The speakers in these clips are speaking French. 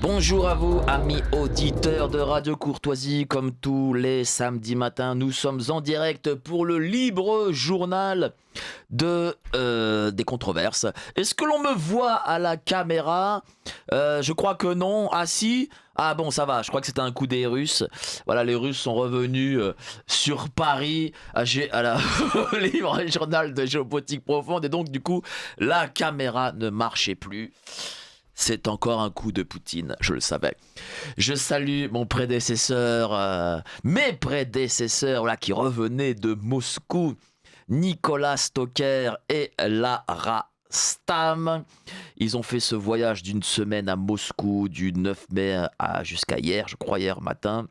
Bonjour à vous, amis auditeurs de Radio Courtoisie. Comme tous les samedis matins, nous sommes en direct pour le libre journal des controverses. Est-ce que l'on me voit à la caméra? Je crois que non. Ah si. Ah bon, ça va, je crois que c'était un coup des Russes. Voilà, les Russes sont revenus sur Paris à la libre journal de géopolitique profonde. Et donc, du coup, la caméra ne marchait plus. C'est encore un coup de Poutine, je le savais. Je salue mon prédécesseur, mes prédécesseurs voilà, qui revenaient de Moscou, Nicolas Stocker et Lara Stam. Ils ont fait ce voyage d'une semaine à Moscou, du 9 mai jusqu'à hier, je crois hier matin.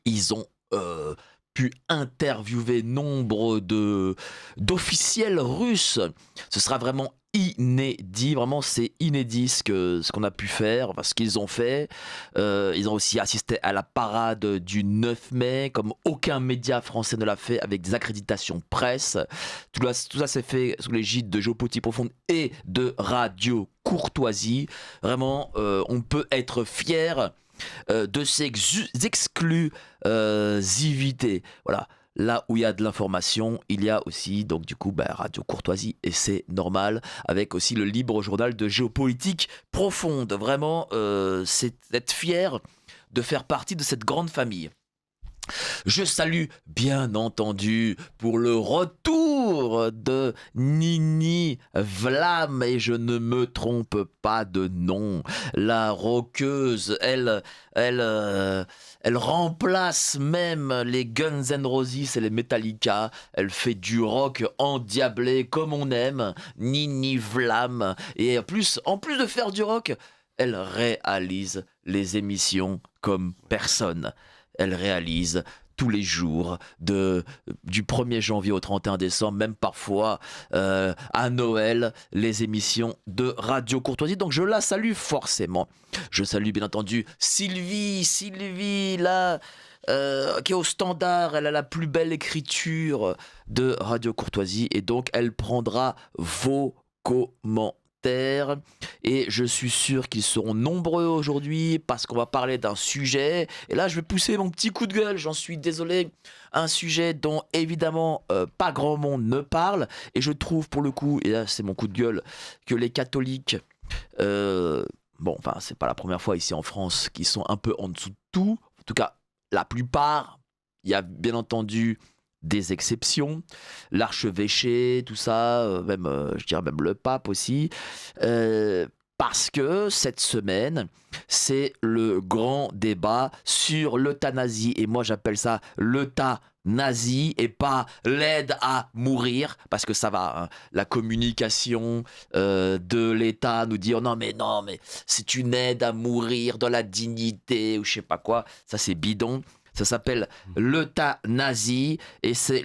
Ils ont pu interviewer nombre d'officiels russes. Ce sera vraiment inédit, vraiment c'est inédit ce qu'on a pu faire, ce qu'ils ont fait. Ils ont aussi assisté à la parade du 9 mai, comme aucun média français ne l'a fait, avec des accréditations presse. Tout ça s'est fait sous l'égide de Géopolitique Profonde et de Radio Courtoisie. Vraiment, on peut être fier de ces exclusivités. Voilà. Là où il y a de l'information, il y a aussi donc du coup Radio Courtoisie et c'est normal, avec aussi le libre journal de géopolitique profonde. Vraiment, c'est d'être fier de faire partie de cette grande famille. Je salue bien entendu pour le retour de Nini Vlam, et je ne me trompe pas de nom. La rockeuse, elle remplace même les Guns N' Roses et les Metallica. Elle fait du rock endiablé comme on aime. Nini Vlam. Et en plus de faire du rock, elle réalise les émissions comme personne. Elle réalise tous les jours, du 1er janvier au 31 décembre, même parfois à Noël, les émissions de Radio Courtoisie. Donc je la salue forcément. Je salue bien entendu Sylvie, là, qui est au standard. Elle a la plus belle écriture de Radio Courtoisie et donc elle prendra vos commentaires. Et je suis sûr qu'ils seront nombreux aujourd'hui parce qu'on va parler d'un sujet, et là je vais pousser mon petit coup de gueule, j'en suis désolé, un sujet dont évidemment pas grand monde ne parle, et je trouve pour le coup, et là c'est mon coup de gueule, que les catholiques, c'est pas la première fois ici en France qu'ils sont un peu en dessous de tout, en tout cas la plupart, il y a bien entendu des exceptions, l'archevêché, tout ça, je dirais même le pape aussi, parce que cette semaine, c'est le grand débat sur l'euthanasie, et moi j'appelle ça l'euthanasie et pas l'aide à mourir, parce que ça va, hein, la communication de l'État nous dire non mais c'est une aide à mourir dans la dignité ou je sais pas quoi, ça c'est bidon. Ça s'appelle l'euthanasie et c'est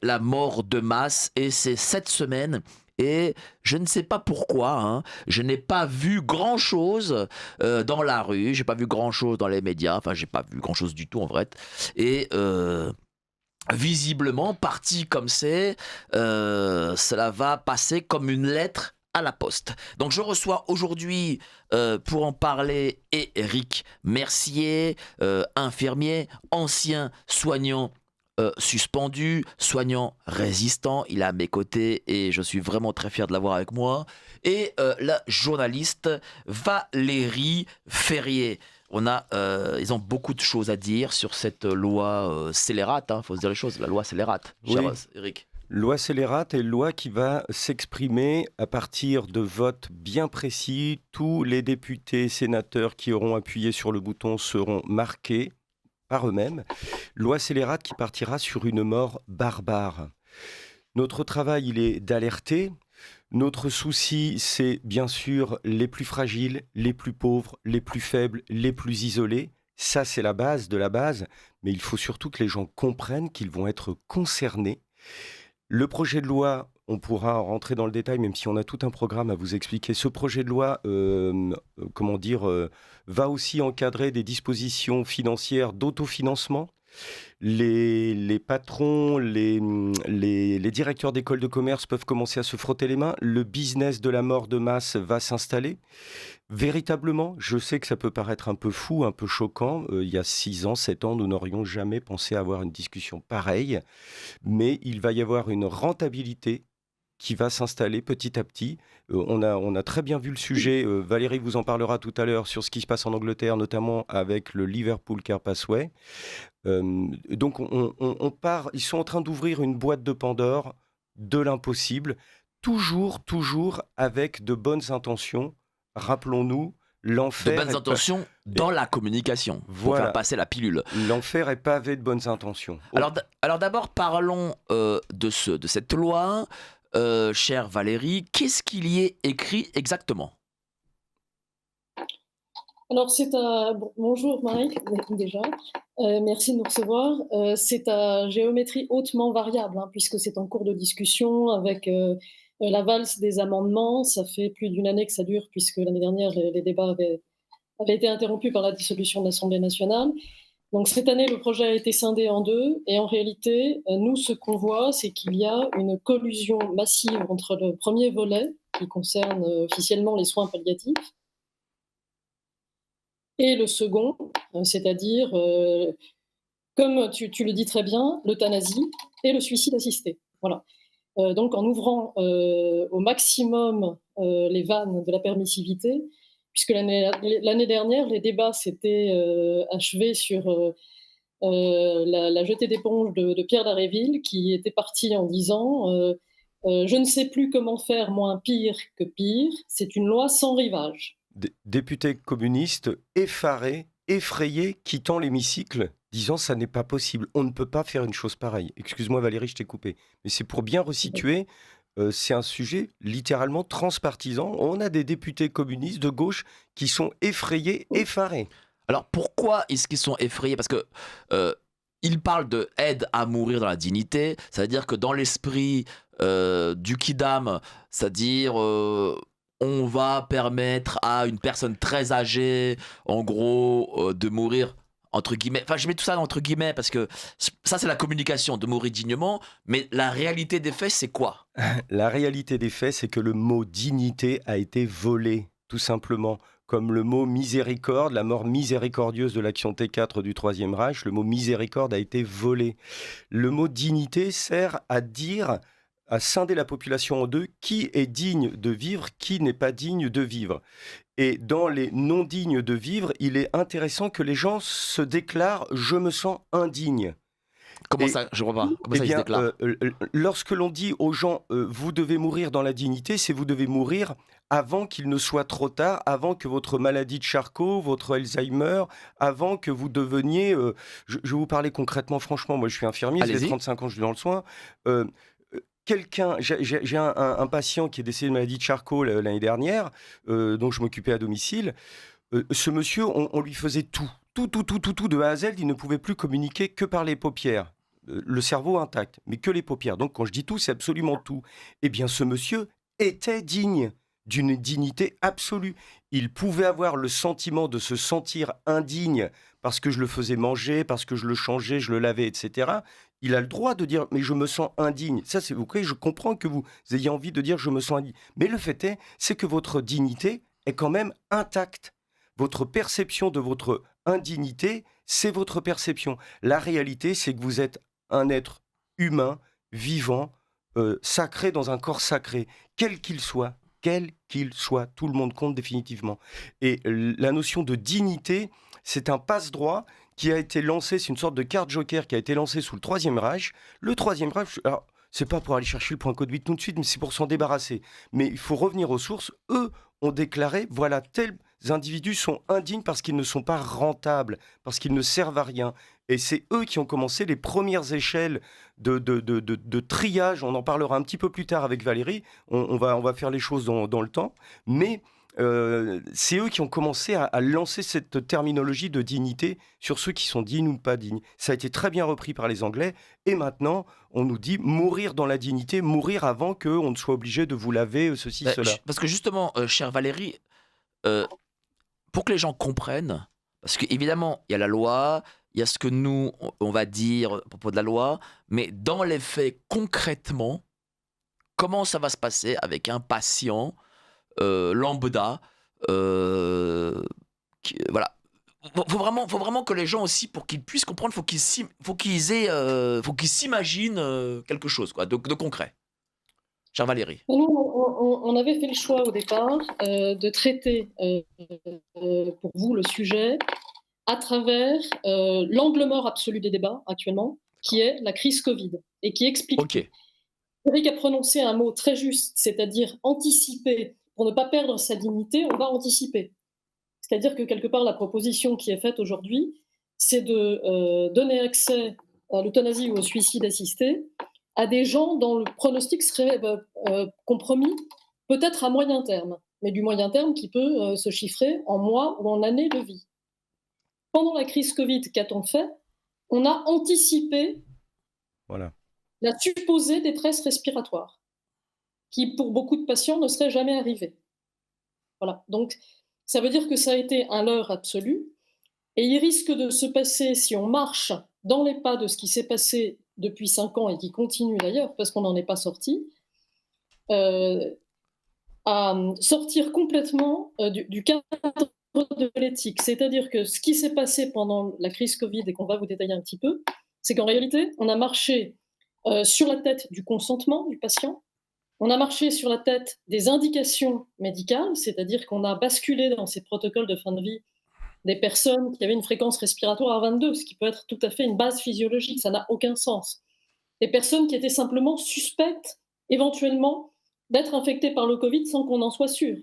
la mort de masse, et c'est cette semaine. Et je ne sais pas pourquoi, hein, je n'ai pas vu grand-chose dans la rue, j'ai pas vu grand-chose dans les médias, enfin j'ai pas vu grand-chose du tout en vrai. Et visiblement, parti comme c'est, cela va passer comme une lettre à la poste. Donc je reçois aujourd'hui pour en parler Éric Mercier, infirmier, ancien soignant suspendu, soignant résistant. Il est à mes côtés et je suis vraiment très fier de l'avoir avec moi. Et la journaliste Valérie Ferrier. Ils ont beaucoup de choses à dire sur cette loi scélérate, hein, faut se dire les choses, la loi scélérate, oui. cher Éric. Loi scélérate est une loi qui va s'exprimer à partir de votes bien précis. Tous les députés et sénateurs qui auront appuyé sur le bouton seront marqués par eux-mêmes. Loi scélérate qui partira sur une mort barbare. Notre travail, il est d'alerter. Notre souci, c'est bien sûr les plus fragiles, les plus pauvres, les plus faibles, les plus isolés. Ça, c'est la base de la base. Mais il faut surtout que les gens comprennent qu'ils vont être concernés. Le projet de loi, on pourra rentrer dans le détail, même si on a tout un programme à vous expliquer. Ce projet de loi, va aussi encadrer des dispositions financières d'autofinancement. Les patrons, les directeurs d'écoles de commerce peuvent commencer à se frotter les mains. Le business de la mort de masse va s'installer. Véritablement, je sais que ça peut paraître un peu fou, un peu choquant. Il y a 6 ans, 7 ans, nous n'aurions jamais pensé avoir une discussion pareille. Mais il va y avoir une rentabilité qui va s'installer petit à petit. On a très bien vu le sujet. Valérie vous en parlera tout à l'heure sur ce qui se passe en Angleterre, notamment avec le Liverpool Car Passway. Donc on part, ils sont en train d'ouvrir une boîte de Pandore de l'impossible, toujours avec de bonnes intentions. Rappelons-nous, De l'enfer bonnes est intentions dans la communication, pour faire voilà, passer la pilule. l'enfer est pavé de bonnes intentions. Alors d'abord, parlons de cette loi. Chère Valérie, qu'est-ce qu'il y est écrit exactement? Alors bonjour Mike, déjà. Merci de nous recevoir. C'est à géométrie hautement variable, hein, puisque c'est en cours de discussion avec la valse des amendements. Ça fait plus d'une année que ça dure, puisque l'année dernière, les débats avaient été interrompus par la dissolution de l'Assemblée nationale. Donc cette année, le projet a été scindé en deux, et en réalité, nous, ce qu'on voit, c'est qu'il y a une collusion massive entre le premier volet, qui concerne officiellement les soins palliatifs, et le second, c'est-à-dire, comme tu le dis très bien, l'euthanasie et le suicide assisté. Voilà. Donc en ouvrant au maximum les vannes de la permissivité, puisque l'année dernière, les débats s'étaient achevés sur la jetée d'éponge de Pierre Dharréville, qui était parti en disant je ne sais plus comment faire moins pire que pire, c'est une loi sans rivage. Député communiste effaré, effrayé, quittant l'hémicycle, disant ça n'est pas possible, on ne peut pas faire une chose pareille. Excuse-moi Valérie, je t'ai coupé. Mais c'est pour bien resituer, c'est un sujet littéralement transpartisan. On a des députés communistes de gauche qui sont effrayés, effarés. Alors pourquoi est-ce qu'ils sont effrayés? Parce que ils parlent de aide à mourir dans la dignité, ça veut dire que dans l'esprit du Kidam, c'est-à-dire on va permettre à une personne très âgée, en gros, de mourir entre guillemets. Enfin, je mets tout ça entre guillemets parce que ça, c'est la communication, de mourir dignement. Mais la réalité des faits, c'est quoi? La réalité des faits, c'est que le mot dignité a été volé, tout simplement. Comme le mot miséricorde, la mort miséricordieuse de l'action T4 du Troisième Reich, le mot miséricorde a été volé. Le mot dignité sert à dire, à scinder la population en deux, qui est digne de vivre, qui n'est pas digne de vivre. Et dans les non dignes de vivre, il est intéressant que les gens se déclarent « je me sens indigne ». Comment Et- ça? Je vois pas. Comment Eh ça, ils se bien, déclarent? lorsque l'on dit aux gens vous devez mourir dans la dignité, c'est vous devez mourir avant qu'il ne soit trop tard, avant que votre maladie de Charcot, votre Alzheimer, avant que vous deveniez... je vais vous parler concrètement, franchement, moi je suis infirmier, ça fait Allez-y. 35 ans que je suis dans le soin. J'ai un patient qui est décédé de maladie de Charcot l'année dernière, dont je m'occupais à domicile. Ce monsieur, on lui faisait tout de A à Z, il ne pouvait plus communiquer que par les paupières. Le cerveau intact, mais que les paupières. Donc quand je dis tout, c'est absolument tout. Eh bien ce monsieur était digne d'une dignité absolue. Il pouvait avoir le sentiment de se sentir indigne parce que je le faisais manger, parce que je le changeais, je le lavais, etc. Il a le droit de dire mais je me sens indigne. Ça c'est ok, je comprends que vous ayez envie de dire je me sens indigne. Mais le fait est, c'est que votre dignité est quand même intacte. Votre perception de votre indignité, c'est votre perception. La réalité, c'est que vous êtes un être humain, vivant, sacré dans un corps sacré, quel qu'il soit, tout le monde compte définitivement. Et la notion de dignité, c'est un passe-droit qui a été lancé, c'est une sorte de carte joker qui a été lancée sous le Troisième Reich. Le Troisième Reich, alors, c'est pas pour aller chercher le point code 8 tout de suite, mais c'est pour s'en débarrasser. Mais il faut revenir aux sources. Eux ont déclaré, voilà, tels individus sont indignes parce qu'ils ne sont pas rentables, parce qu'ils ne servent à rien. Et c'est eux qui ont commencé les premières échelles de triage. On en parlera un petit peu plus tard avec Valérie. On va faire les choses dans le temps. Mais c'est eux qui ont commencé à lancer cette terminologie de dignité sur ceux qui sont dignes ou pas dignes. Ça a été très bien repris par les Anglais. Et maintenant, on nous dit mourir dans la dignité, mourir avant qu'on ne soit obligé de vous laver, ceci, cela. Parce que justement, chère Valérie, pour que les gens comprennent, parce qu'évidemment, il y a la loi, il y a ce que nous, on va dire à propos de la loi, mais dans les faits, concrètement, comment ça va se passer avec un patient lambda voilà. Faut vraiment que les gens aussi, pour qu'ils puissent comprendre, faut qu'ils s'imaginent quelque chose quoi, de concret. Chère Valérie. Nous, on avait fait le choix au départ de traiter pour vous le sujet à travers l'angle mort absolu des débats actuellement, qui est la crise Covid, et qui explique. Ok. Eric a prononcé un mot très juste, c'est-à-dire anticiper. Pour ne pas perdre sa dignité, on va anticiper. C'est-à-dire que quelque part, la proposition qui est faite aujourd'hui, c'est de donner accès à l'euthanasie ou au suicide assisté à des gens dont le pronostic serait compromis, peut-être à moyen terme, mais du moyen terme qui peut se chiffrer en mois ou en années de vie. Pendant la crise Covid, qu'a-t-on fait? On a anticipé la supposée détresse respiratoire, qui pour beaucoup de patients ne serait jamais arrivée. Voilà. Donc, ça veut dire que ça a été un leurre absolu, et il risque de se passer, si on marche dans les pas de ce qui s'est passé depuis 5 ans et qui continue d'ailleurs, parce qu'on n'en est pas sorti, à sortir complètement du cadre de l'éthique. C'est-à-dire que ce qui s'est passé pendant la crise Covid, et qu'on va vous détailler un petit peu, c'est qu'en réalité, on a marché sur la tête du consentement du patient, on a marché sur la tête des indications médicales, c'est-à-dire qu'on a basculé dans ces protocoles de fin de vie des personnes qui avaient une fréquence respiratoire à 22, ce qui peut être tout à fait une base physiologique, ça n'a aucun sens. Des personnes qui étaient simplement suspectes, éventuellement, d'être infectées par le Covid sans qu'on en soit sûr.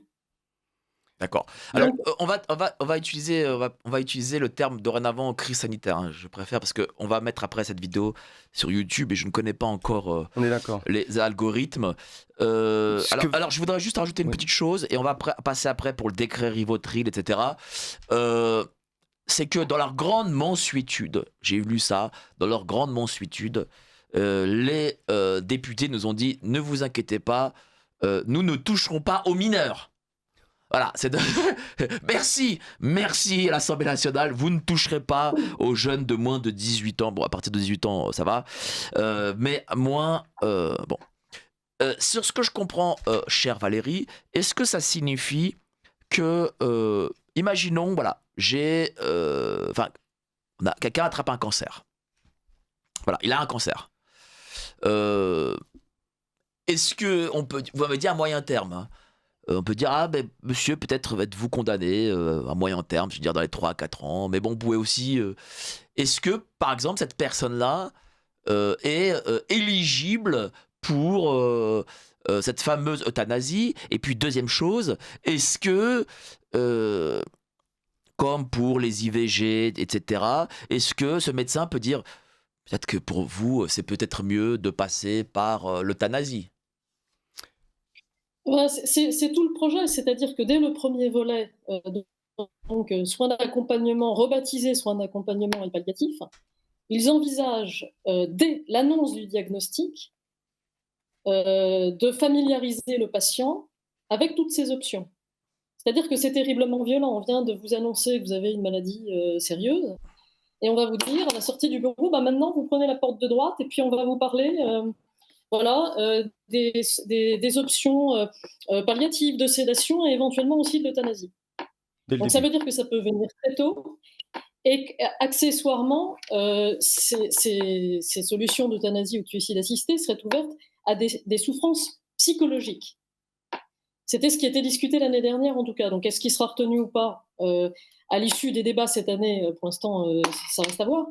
D'accord. Alors, on va utiliser le terme dorénavant crise sanitaire. Hein, je préfère parce qu'on va mettre après cette vidéo sur YouTube et je ne connais pas encore on est d'accord. Les algorithmes. Alors, je voudrais juste rajouter une petite chose et on va passer après pour le décret Rivotril, etc. C'est que dans leur grande mansuétude, j'ai lu ça, dans leur grande mansuétude, les députés nous ont dit ne vous inquiétez pas, nous ne toucherons pas aux mineurs. Voilà, merci à l'Assemblée nationale, vous ne toucherez pas aux jeunes de moins de 18 ans. Bon, à partir de 18 ans, ça va, mais moins, bon. Sur ce que je comprends, chère Valérie, est-ce que ça signifie que, imaginons, voilà, quelqu'un attrape un cancer. Voilà, il a un cancer. Est-ce que on peut, vous m'avez dit à moyen terme, hein, on peut dire, monsieur, peut-être êtes-vous condamné à moyen terme, je veux dire dans les 3 à 4 ans, mais bon, vous pouvez aussi... Est-ce que, par exemple, cette personne-là est éligible pour cette fameuse euthanasie? Et puis, deuxième chose, est-ce que, comme pour les IVG, etc., est-ce que ce médecin peut dire, peut-être que pour vous, c'est peut-être mieux de passer par l'euthanasie? C'est tout le projet, c'est-à-dire que dès le premier volet, donc soins d'accompagnement rebaptisés soins d'accompagnement et palliatifs, ils envisagent dès l'annonce du diagnostic de familiariser le patient avec toutes ces options. C'est-à-dire que c'est terriblement violent. On vient de vous annoncer que vous avez une maladie sérieuse, et on va vous dire à la sortie du bureau, maintenant vous prenez la porte de droite et puis on va vous parler des options palliatives, de sédation et éventuellement aussi de l'euthanasie. Donc ça veut dire que ça peut venir très tôt. Et accessoirement, ces solutions d'euthanasie ou de suicide assisté seraient ouvertes à des souffrances psychologiques. C'était ce qui était discuté l'année dernière en tout cas. Donc est-ce qu'il sera retenu ou pas à l'issue des débats cette année? Pour l'instant, ça reste à voir.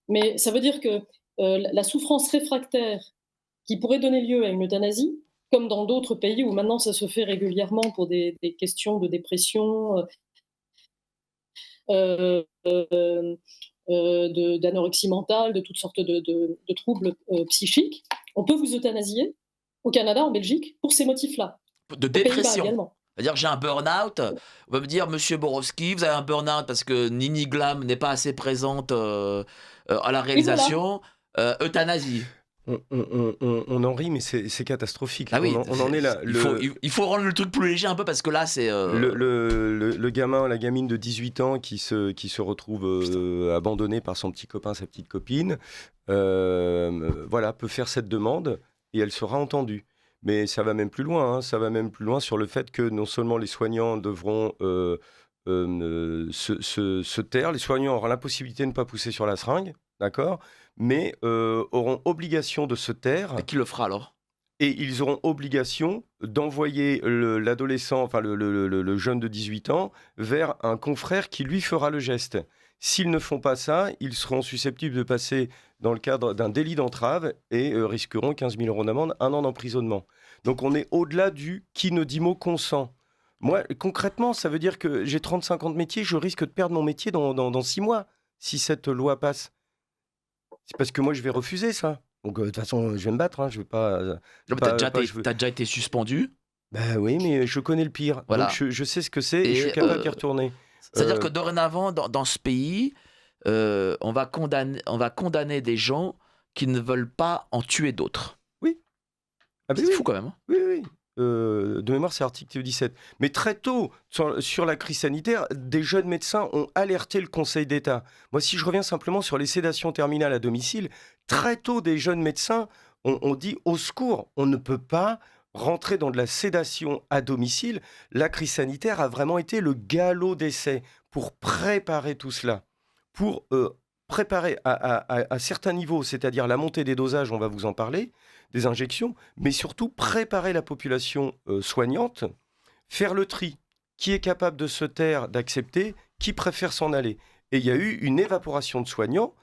Mais ça veut dire que la souffrance réfractaire qui pourrait donner lieu à une euthanasie, comme dans d'autres pays où maintenant ça se fait régulièrement pour des questions de dépression, d'anorexie mentale, de toutes sortes de troubles psychiques, on peut vous euthanasier au Canada, en Belgique, pour ces motifs-là. De dépression également. C'est-à-dire j'ai un burn-out, on va me dire, monsieur Borowski, vous avez un burn-out parce que Nini Glam n'est pas assez présente à la réalisation, euthanasie. On en rit, mais c'est catastrophique. Ah oui, On en est là. il faut rendre le truc plus léger un peu parce que là, c'est. Le gamin, la gamine de 18 ans qui se retrouve abandonné par son petit copain, sa petite copine, voilà, peut faire cette demande et elle sera entendue. Mais ça va même plus loin, hein, ça va même plus loin sur le fait que non seulement les soignants devront se taire, les soignants auront l'impossibilité de ne pas pousser sur la seringue, d'accord, mais auront obligation de se taire. Et qui le fera alors? Et ils auront obligation d'envoyer l'adolescent, enfin le jeune de 18 ans, vers un confrère qui lui fera le geste. S'ils ne font pas ça, ils seront susceptibles de passer dans le cadre d'un délit d'entrave et risqueront 15 000 € d'amende, 1 an d'emprisonnement. Donc on est au-delà du qui ne dit mot consent. Moi, concrètement, ça veut dire que j'ai 35 ans de métier, je risque de perdre mon métier dans 6 mois si cette loi passe. C'est parce que moi, je vais refuser ça. Donc, de toute façon, je vais me battre. Hein, je vais pas. T'as déjà été suspendu. Bah oui, mais je connais le pire. Voilà. Donc, je sais ce que c'est et je suis capable d'y retourner. C'est-à-dire que dorénavant, dans ce pays, on va condamner des gens qui ne veulent pas en tuer d'autres. Oui. Ah, c'est fou quand même. Oui. De mémoire, c'est article 17. Mais très tôt, sur la crise sanitaire, des jeunes médecins ont alerté le Conseil d'État. Moi, si je reviens simplement sur les sédations terminales à domicile, très tôt, des jeunes médecins ont dit au secours, on ne peut pas rentrer dans de la sédation à domicile. La crise sanitaire a vraiment été le galop d'essai pour préparer tout cela, pour préparer à certains niveaux, c'est-à-dire la montée des dosages, on va vous en parler, des injections, mais surtout préparer la population soignante, faire le tri, qui est capable de se taire, d'accepter, qui préfère s'en aller. Et il y a eu une évaporation de soignants,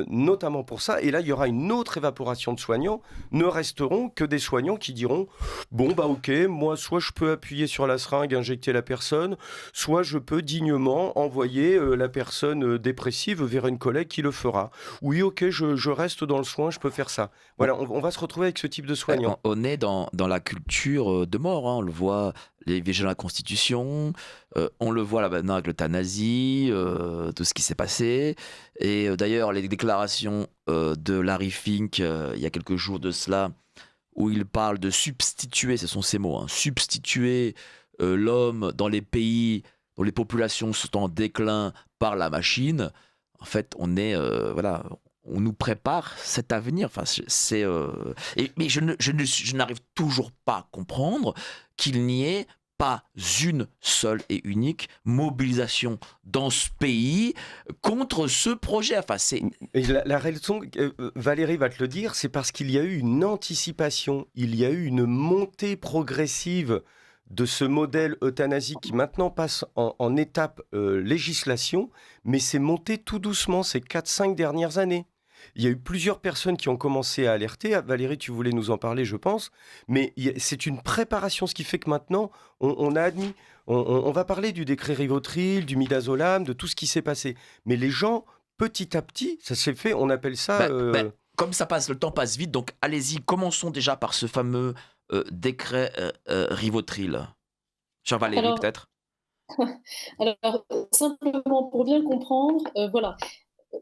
notamment pour ça, et là il y aura une autre évaporation de soignants, ne resteront que des soignants qui diront « Bon bah ok, moi soit je peux appuyer sur la seringue, injecter la personne, soit je peux dignement envoyer la personne dépressive vers une collègue qui le fera. Oui ok, je reste dans le soin, je peux faire ça. » Voilà, on va se retrouver avec ce type de soignants. On est dans la culture de mort, hein. On le voit, les IVG dans la Constitution, on le voit là maintenant avec l'euthanasie, tout ce qui s'est passé. Et d'ailleurs, les déclarations de Larry Fink, il y a quelques jours de cela, où il parle de substituer, ce sont ces mots, hein, substituer l'homme dans les pays dont les populations sont en déclin par la machine. En fait, on est, voilà, on nous prépare cet avenir. Enfin, mais je n'arrive toujours pas à comprendre qu'il n'y ait pas une seule et unique mobilisation dans ce pays contre ce projet. Enfin, Et la raison, Valérie va te le dire, c'est parce qu'il y a eu une anticipation, il y a eu une montée progressive de ce modèle euthanasie qui maintenant passe en étape législation, mais c'est monté tout doucement ces 4-5 dernières années. Il y a eu plusieurs personnes qui ont commencé à alerter. Valérie, tu voulais nous en parler, je pense. Mais c'est une préparation, ce qui fait que maintenant, on a admis. On va parler du décret Rivotril, du midazolam, de tout ce qui s'est passé. Mais les gens, petit à petit, ça s'est fait, on appelle ça... comme ça passe, le temps passe vite. Donc allez-y, commençons déjà par ce fameux décret Rivotril. Cher Valérie, peut-être. Alors, simplement pour bien comprendre, voilà.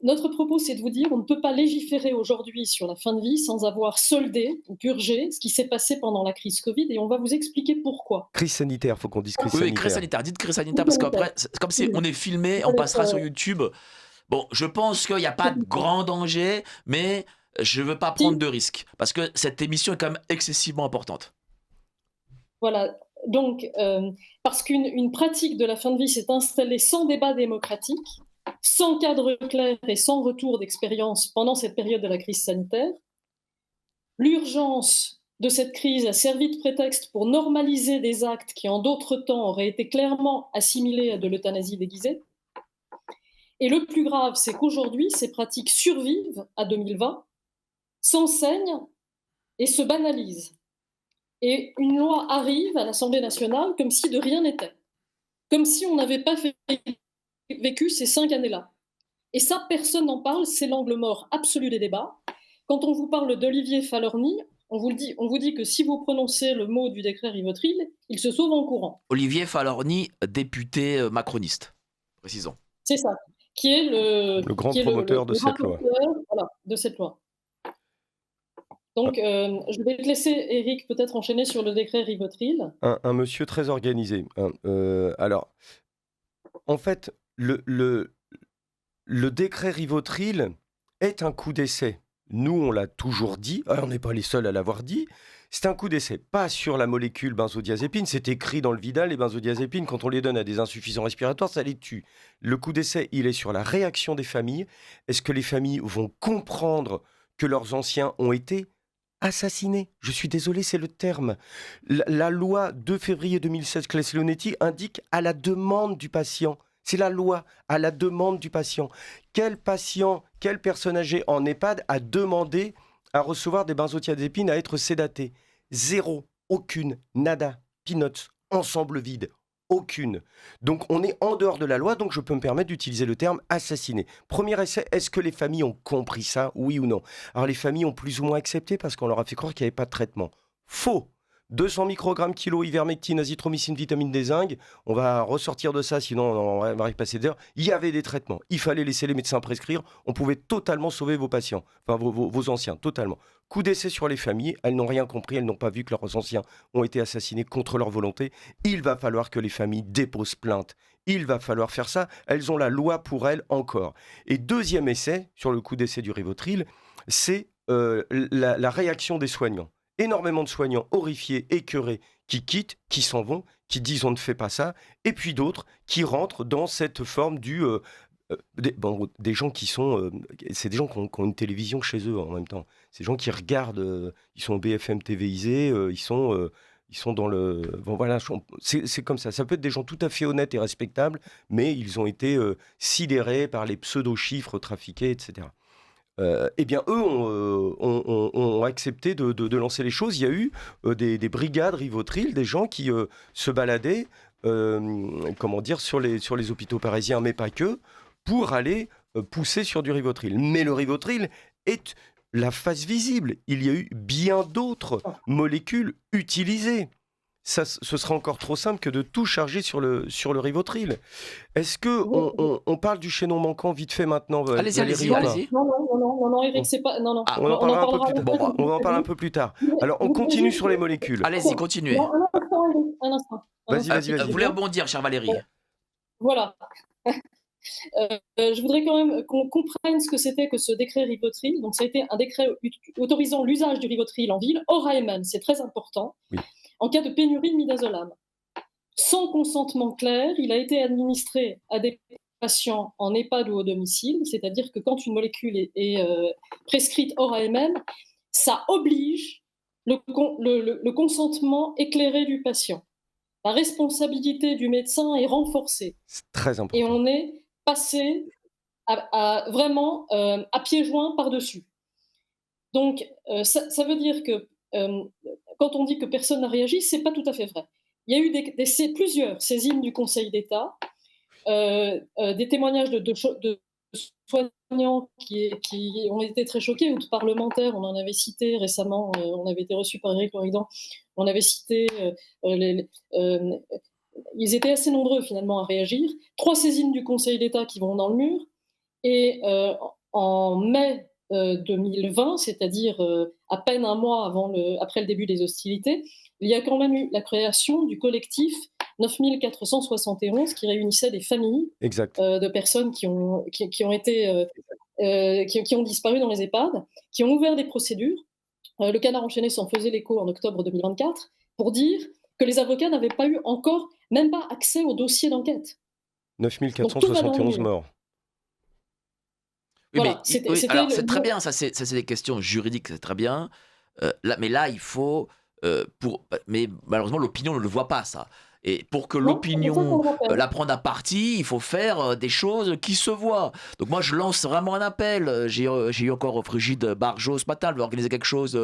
Notre propos, c'est de vous dire, on ne peut pas légiférer aujourd'hui sur la fin de vie sans avoir soldé ou purgé ce qui s'est passé pendant la crise Covid, et on va vous expliquer pourquoi. Crise sanitaire, il faut qu'on dise crise sanitaire. Oui, crise sanitaire, dites crise sanitaire, parce qu'après, c'est comme si on est filmé, on passera sur YouTube. Bon, je pense qu'il n'y a pas de grand danger, mais je ne veux pas prendre de risques, parce que cette émission est quand même excessivement importante. Voilà, donc, parce qu'une pratique de la fin de vie s'est installée sans débat démocratique, sans cadre clair et sans retour d'expérience pendant cette période de la crise sanitaire. L'urgence de cette crise a servi de prétexte pour normaliser des actes qui, en d'autres temps, auraient été clairement assimilés à de l'euthanasie déguisée. Et le plus grave, c'est qu'aujourd'hui, ces pratiques survivent à 2020, s'enseignent et se banalisent. Et une loi arrive à l'Assemblée nationale comme si de rien n'était, comme si on n'avait pas vécu ces 5 années-là. Et ça, personne n'en parle, c'est l'angle mort absolu des débats. Quand on vous parle d'Olivier Falorni, on vous dit que si vous prononcez le mot du décret Rivotril, il se sauve en courant. Olivier Falorni, député macroniste, précisons. C'est ça, qui est le grand promoteur de cette loi. Voilà, de cette loi. Donc, je vais te laisser, Eric, peut-être enchaîner sur le décret Rivotril. Un monsieur très organisé, hein, alors, en fait, le décret Rivotril est un coup d'essai. Nous, on l'a toujours dit, on n'est pas les seuls à l'avoir dit, c'est un coup d'essai, pas sur la molécule benzodiazépine, c'est écrit dans le Vidal, les benzodiazépines, quand on les donne à des insuffisants respiratoires, ça les tue. Le coup d'essai, il est sur la réaction des familles. Est-ce que les familles vont comprendre que leurs anciens ont été assassinés? Je suis désolé, c'est le terme. La loi 2 février 2016, Claes-Leonetti, indique à la demande du patient. C'est la loi, à la demande du patient. Quel patient, quelle personne âgée en EHPAD a demandé à recevoir des benzodiazépines, à être sédaté? Zéro, aucune, nada, peanuts, ensemble vide, aucune. Donc on est en dehors de la loi, donc je peux me permettre d'utiliser le terme assassiné. Premier essai, est-ce que les familles ont compris ça, oui ou non? Alors les familles ont plus ou moins accepté parce qu'on leur a fait croire qu'il n'y avait pas de traitement. Faux. 200 microgrammes kilo, ivermectine, azithromycine, vitamine D, zinc. On va ressortir de ça, sinon on va y passer d'heures. Il y avait des traitements. Il fallait laisser les médecins prescrire. On pouvait totalement sauver vos patients, enfin vos anciens, totalement. Coup d'essai sur les familles. Elles n'ont rien compris. Elles n'ont pas vu que leurs anciens ont été assassinés contre leur volonté. Il va falloir que les familles déposent plainte. Il va falloir faire ça. Elles ont la loi pour elles encore. Et deuxième essai, sur le coup d'essai du Rivotril, c'est la réaction des soignants. Énormément de soignants horrifiés, écœurés, qui quittent, qui s'en vont, qui disent on ne fait pas ça, et puis d'autres qui rentrent dans cette forme des gens qui sont... c'est des gens qui ont une télévision chez eux en même temps. C'est des gens qui regardent, ils sont BFM TVisés, ils sont dans le... Bon, voilà, c'est comme ça. Ça peut être des gens tout à fait honnêtes et respectables, mais ils ont été sidérés par les pseudo-chiffres trafiqués, etc. Eh bien, eux ont accepté de lancer les choses. Il y a eu des brigades Rivotril, des gens qui se baladaient, comment dire, sur les hôpitaux parisiens, mais pas que, pour aller pousser sur du Rivotril. Mais le Rivotril est la face visible. Il y a eu bien d'autres molécules utilisées. Ça, ce sera encore trop simple que de tout charger sur le Rivotril. Est-ce que on parle du chaînon manquant vite fait maintenant, Allez-y, Valérie, ou pas? allez-y. Non, Eric, c'est pas. Non, non. Ah, On en parlera un peu plus Bon, tard. On va en parler un peu plus tard. Alors, on continue sur les molécules. allez-y, continuez. Non, un instant, Eric, un instant. Vas-y. Vous voulez rebondir, chère Valérie? Voilà. Je voudrais quand même qu'on comprenne ce que c'était que ce décret Rivotril. Donc, ça a été un décret autorisant l'usage du Rivotril en ville, hors AMM, c'est très important, Oui. en cas de pénurie de midazolam. Sans consentement clair, il a été administré à des patients en EHPAD ou au domicile, c'est-à-dire que quand une molécule est prescrite hors AMM, ça oblige le consentement éclairé du patient. La responsabilité du médecin est renforcée. C'est très important. Et on est passé vraiment à pieds joints par-dessus. Donc, ça veut dire que quand on dit que personne n'a réagi, c'est pas tout à fait vrai. Il y a eu plusieurs saisines du Conseil d'État, des témoignages de soignants qui ont été très choqués, ou de parlementaires. On en avait cité récemment, on avait été reçus par Éric Loridan, on avait cité ils étaient assez nombreux finalement à réagir. 3 saisines du Conseil d'État qui vont dans le mur. Et en mai 2020, c'est-à-dire à peine un mois après le début des hostilités, il y a quand même eu la création du collectif 9471 qui réunissait des familles de personnes qui ont disparu dans les EHPAD, qui ont ouvert des procédures. Le Canard enchaîné s'en faisait l'écho en octobre 2024 pour dire que les avocats n'avaient pas eu encore, même pas accès au dossier d'enquête. 9471 morts. Oui, voilà, mais alors c'est très bien, ça c'est des questions juridiques, c'est très bien. Mais là, il faut mais malheureusement l'opinion ne le voit pas, ça. Et pour que l'opinion la prenne à partie, il faut faire des choses qui se voient. Donc moi, je lance vraiment un appel. J'ai eu encore Frigide Barjot ce matin, elle veut organiser quelque chose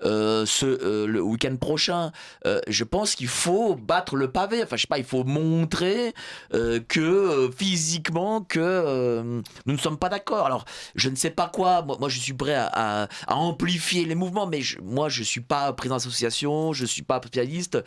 le week-end prochain. Je pense qu'il faut battre le pavé. Enfin, je sais pas, il faut montrer que physiquement que nous ne sommes pas d'accord. Alors, je ne sais pas quoi. Moi je suis prêt à amplifier les mouvements, mais moi, je suis pas président d'association, je suis pas spécialiste.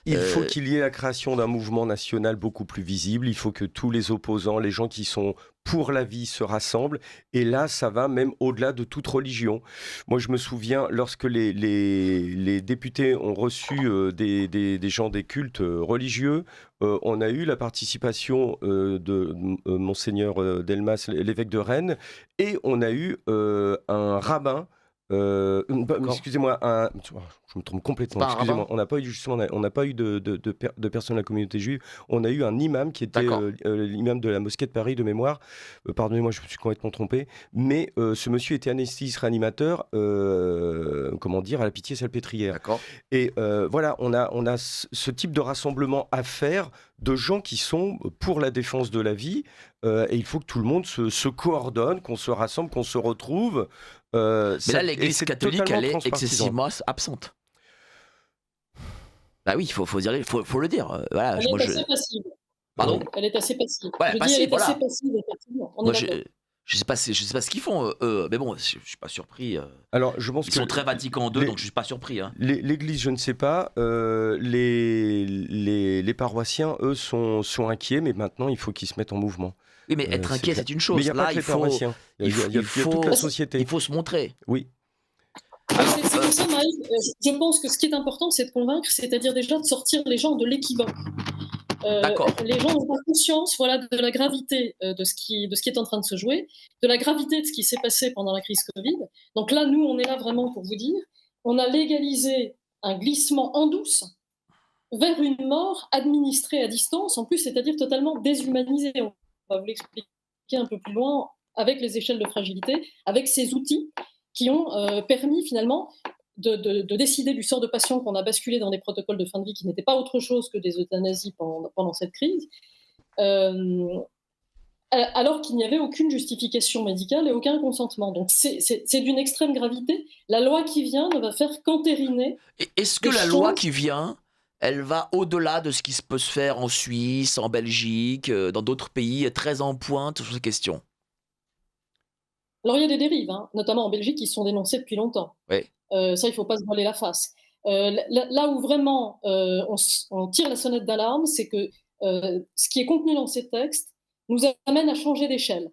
Il faut Euh, qu'il y ait la création d'un mouvement national beaucoup plus visible. Il faut que tous les opposants, les gens qui sont pour la vie se rassemblent. Et là, ça va même au-delà de toute religion. Moi, je me souviens, lorsque les députés ont reçu des gens des cultes religieux, on a eu la participation de Monseigneur Delmas, l'évêque de Rennes, et on a eu un rabbin. D'accord. Excusez-moi, je me trompe C'est complètement. pas un Excusez-moi, rabbin? on n'a pas eu justement, on n'a pas eu de personnes de la communauté juive. On a eu un imam qui était D'accord. l'imam de la mosquée de Paris de mémoire. Pardonnez-moi, je me suis complètement trompé. Mais ce monsieur était anesthésiste réanimateur, comment dire, à la Pitié-Salpêtrière. D'accord. Et voilà, on a ce type de rassemblement à faire de gens qui sont pour la défense de la vie. Et il faut que tout le monde se coordonne, qu'on se rassemble, qu'on se retrouve. Mais là, Et l'Église c'est catholique, totalement elle est transpartisan. excessivement absente. Bah oui, faut dire, faut le dire. Voilà, Elle est moi je. assez passive. Pardon? Elle est assez passive. Ouais, Je dis elle passif, est assez voilà. passive, effectivement. On Moi, est d'accord. je sais pas ce qu'ils font, eux, mais bon, je suis pas surpris. Alors, je pense Ils que sont très Vatican II, les- donc je suis pas surpris. Hein. l'Église, je ne sais pas. Les paroissiens, eux, sont inquiets, mais maintenant, il faut qu'ils se mettent en mouvement. Oui, mais être C'est inquiet, clair. c'est une Mais il chose. n'y a pas Là, que les il faut, paroissiens. il faut, Il y a toute la société. il faut se montrer. Oui. Alors, C'est pour ça, Marie, je pense que ce qui est important, c'est de convaincre, c'est-à-dire déjà de sortir les gens de l'équivoque. d'accord. Les gens ont pas conscience, voilà, de la gravité de ce qui est en train de se jouer, de la gravité de ce qui s'est passé pendant la crise Covid. Donc là, nous, on est là vraiment pour vous dire, on a légalisé un glissement en douce vers une mort administrée à distance, en plus, c'est-à-dire totalement déshumanisée. On va vous l'expliquer un peu plus loin avec les échelles de fragilité, avec ces outils qui ont permis finalement de décider du sort de patients qu'on a basculé dans des protocoles de fin de vie qui n'étaient pas autre chose que des euthanasies pendant cette crise, alors qu'il n'y avait aucune justification médicale et aucun consentement. Donc c'est d'une extrême gravité. La loi qui vient ne va faire qu'entériner. Est-ce que Des la loi choses- qui vient, elle va au-delà de ce qui peut se faire en Suisse, en Belgique, dans d'autres pays très en pointe sur ces questions? Alors il y a des dérives, hein, notamment en Belgique, qui sont dénoncées depuis longtemps. Oui. Ça, il ne faut pas se voiler la face. Là où vraiment on tire la sonnette d'alarme, c'est que ce qui est contenu dans ces textes nous amène à changer d'échelle.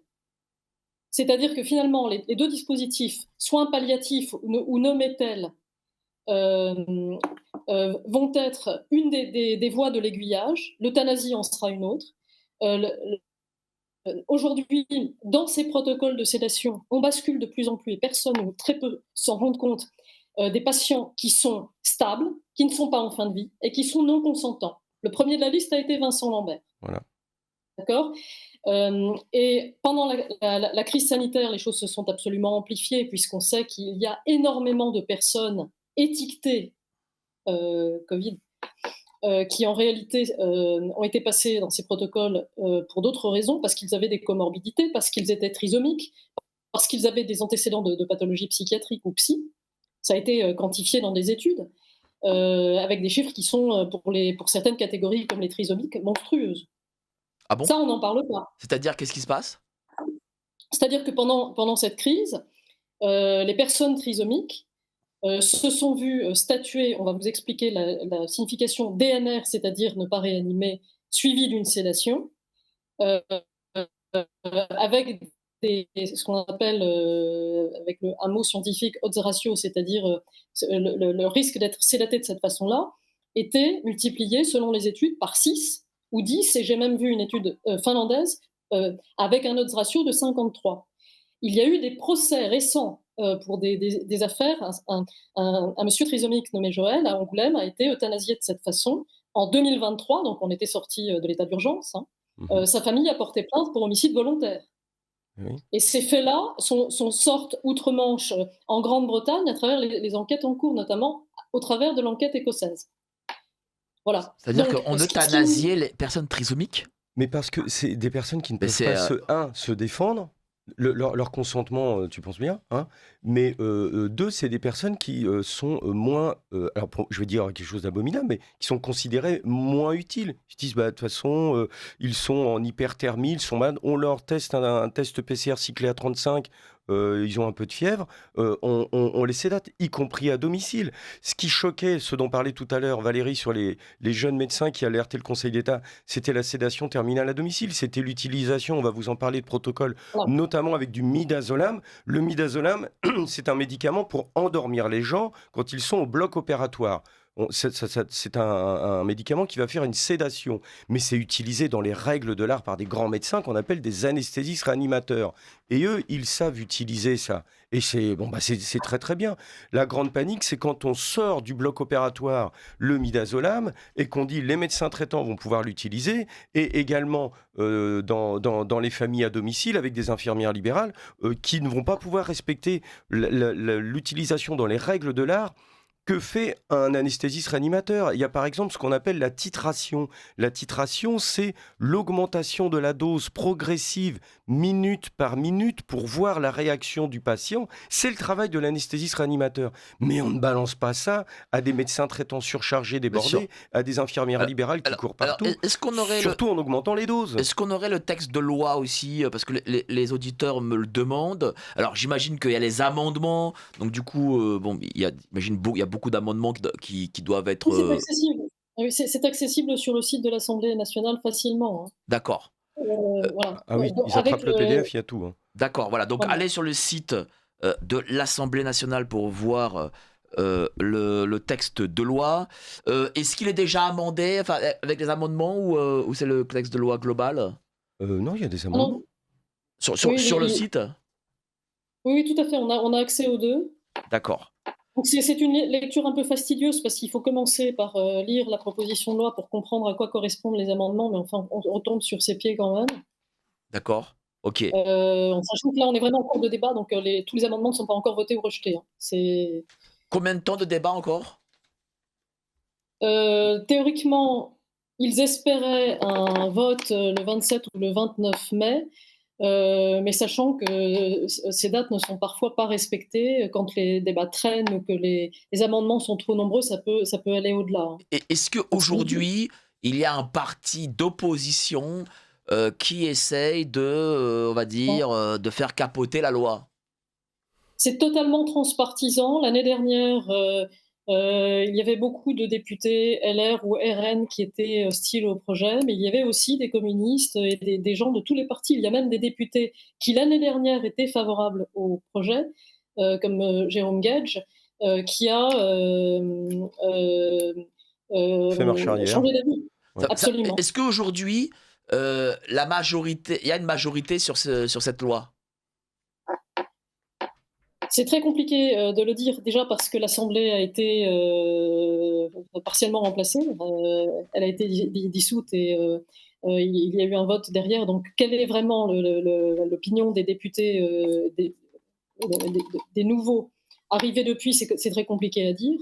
C'est-à-dire que finalement, les deux dispositifs, soins palliatifs ou nométels, vont être une des voies de l'aiguillage. L'euthanasie en sera une autre. Aujourd'hui, dans ces protocoles de sédation, on bascule de plus en plus, et personne ou très peu s'en rendent compte, des patients qui sont stables, qui ne sont pas en fin de vie et qui sont non consentants. Le premier de la liste a été Vincent Lambert. Voilà. D'accord. Et pendant la crise sanitaire, les choses se sont absolument amplifiées, puisqu'on sait qu'il y a énormément de personnes étiquetées Covid qui en réalité ont été passés dans ces protocoles pour d'autres raisons, parce qu'ils avaient des comorbidités, parce qu'ils étaient trisomiques, parce qu'ils avaient des antécédents de pathologie psychiatrique ou psy. Ça a été quantifié dans des études, avec des chiffres qui sont, pour certaines catégories, comme les trisomiques, monstrueuses. Ah bon? Ça, on n'en parle pas. C'est-à-dire, qu'est-ce qui se passe? C'est-à-dire que pendant cette crise, les personnes trisomiques se sont vues statuer, on va vous expliquer la signification DNR, c'est-à-dire ne pas réanimer, suivi d'une sédation, avec ce qu'on appelle, avec un mot scientifique, odds ratio, c'est-à-dire le risque d'être sédaté de cette façon-là, était multiplié, selon les études, par 6 ou 10, et j'ai même vu une étude finlandaise avec un odds ratio de 53. Il y a eu des procès récents pour des affaires. Un monsieur trisomique nommé Joël à Angoulême a été euthanasié de cette façon en 2023, donc on était sorti de l'état d'urgence. Hein. Sa famille a porté plainte pour homicide volontaire. Oui. Et ces faits-là sortent outre-Manche en Grande-Bretagne à travers les enquêtes en cours, notamment au travers de l'enquête écossaise. Voilà. C'est-à-dire Donc, qu'on ce qui- euthanasiait les personnes trisomiques? Mais parce que c'est des personnes qui ne Mais peuvent pas se défendre. Leur consentement, tu penses bien, hein, mais deux, c'est des personnes qui sont moins, alors je vais dire quelque chose d'abominable, mais qui sont considérées moins utiles. Ils se disent, bah, de toute façon, ils sont en hyperthermie, ils sont malades, on leur teste un test PCR cyclé à 35, ils ont un peu de fièvre, on les sédate, y compris à domicile. Ce qui choquait, ce dont parlait tout à l'heure Valérie sur les jeunes médecins qui alertaient le Conseil d'État, c'était la sédation terminale à domicile, c'était l'utilisation, on va vous en parler, de protocoles, Voilà. notamment avec du midazolam. Le midazolam, c'est un médicament pour endormir les gens quand ils sont au bloc opératoire. C'est un médicament qui va faire une sédation, mais c'est utilisé dans les règles de l'art par des grands médecins qu'on appelle des anesthésistes réanimateurs. Et eux, ils savent utiliser ça. Et c'est très très bien. La grande panique, c'est quand on sort du bloc opératoire le midazolam et qu'on dit les médecins traitants vont pouvoir l'utiliser, et également dans les familles à domicile avec des infirmières libérales qui ne vont pas pouvoir respecter l'utilisation dans les règles de l'art. Que fait un anesthésiste réanimateur? Il y a par exemple ce qu'on appelle la titration. La titration, c'est l'augmentation de la dose progressive minute par minute pour voir la réaction du patient. C'est le travail de l'anesthésiste réanimateur. Mais on ne balance pas ça à des médecins traitants surchargés, Bien sûr. débordés, à des infirmières Euh, libérales qui Alors, courent alors, partout, est-ce qu'on aurait le, surtout en augmentant les doses. est-ce qu'on aurait le texte de loi aussi? Parce que les auditeurs me le demandent. Alors, j'imagine qu'il y a les amendements. Donc, du coup, bon, il y a beaucoup d'amendements qui doivent être. Oui, c'est accessible. Oui, c'est accessible sur le site de l'Assemblée nationale facilement, hein. D'accord. Voilà. Ah oui, Donc ils avec attrapent le PDF, il y a tout, hein. D'accord, voilà. Donc, voilà. allez sur le site de l'Assemblée nationale pour voir le texte de loi. Est-ce qu'il est déjà amendé, enfin, avec les amendements, ou c'est le texte de loi global Non, il y a des Ah amendements. non, sur oui, sur le site? oui, tout à fait, on a accès aux 2. D'accord. Donc c'est une lecture un peu fastidieuse parce qu'il faut commencer par, lire la proposition de loi pour comprendre à quoi correspondent les amendements, mais enfin, on retombe sur ses pieds quand même. D'accord. Ok. En sachant que là, on est vraiment en cours de débat, donc tous les amendements ne sont pas encore votés ou rejetés, hein. Combien de temps de débat encore? Théoriquement, ils espéraient un vote, le 27 ou le 29 mai, mais sachant que ces dates ne sont parfois pas respectées, quand les débats traînent ou que les amendements sont trop nombreux, ça peut aller au-delà, hein. Et est-ce Donc c'est qu'aujourd'hui, il y a un parti d'opposition qui essaye de, on va dire, de faire capoter la loi? c'est totalement transpartisan. L'année dernière, il y avait beaucoup de députés LR ou RN qui étaient hostiles au projet, mais il y avait aussi des communistes et des gens de tous les partis. Il y a même des députés qui, l'année dernière, étaient favorables au projet, comme Jérôme Gage, qui a Fait marche arrière. changé d'avis. Ouais. Absolument. Est-ce qu'aujourd'hui, la majorité, il y a une majorité sur cette loi? C'est très compliqué de le dire, déjà parce que l'Assemblée a été partiellement remplacée. Elle a été dissoute et il y a eu un vote derrière. Donc, quelle est vraiment l'opinion des députés, des nouveaux arrivés depuis? C'est très compliqué à dire.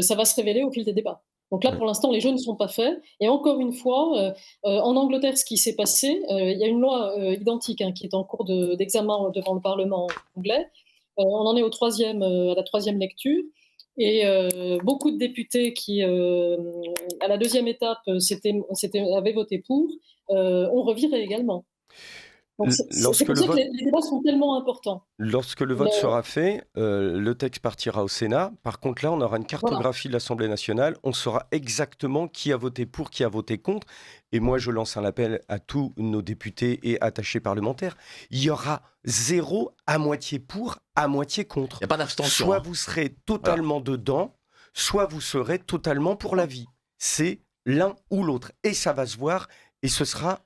Ça va se révéler au fil des débats. Donc là, Ouais. pour l'instant, les jeux ne sont pas faits. Et encore une fois, en Angleterre, ce qui s'est passé, il y a une loi identique, hein, qui est en cours d'examen devant le Parlement anglais. On en est à la troisième lecture. Et beaucoup de députés qui, à la deuxième étape, avaient voté pour, ont reviré également. Donc c'est Lorsque pour le ça que vote les débats sont tellement importants. Lorsque le Mais, vote sera fait, le texte partira au Sénat. Par contre, là, on aura une voilà. cartographie de l'Assemblée nationale. On saura exactement qui a voté pour, qui a voté contre. Et moi, je lance un appel à tous nos députés et attachés parlementaires. Il y aura 0 à moitié pour, à moitié contre. Il n'y a pas d'abstention. Soit Hein. vous serez totalement dedans, soit vous serez totalement pour la vie. C'est l'un ou l'autre. Et ça va se voir. Et ce sera,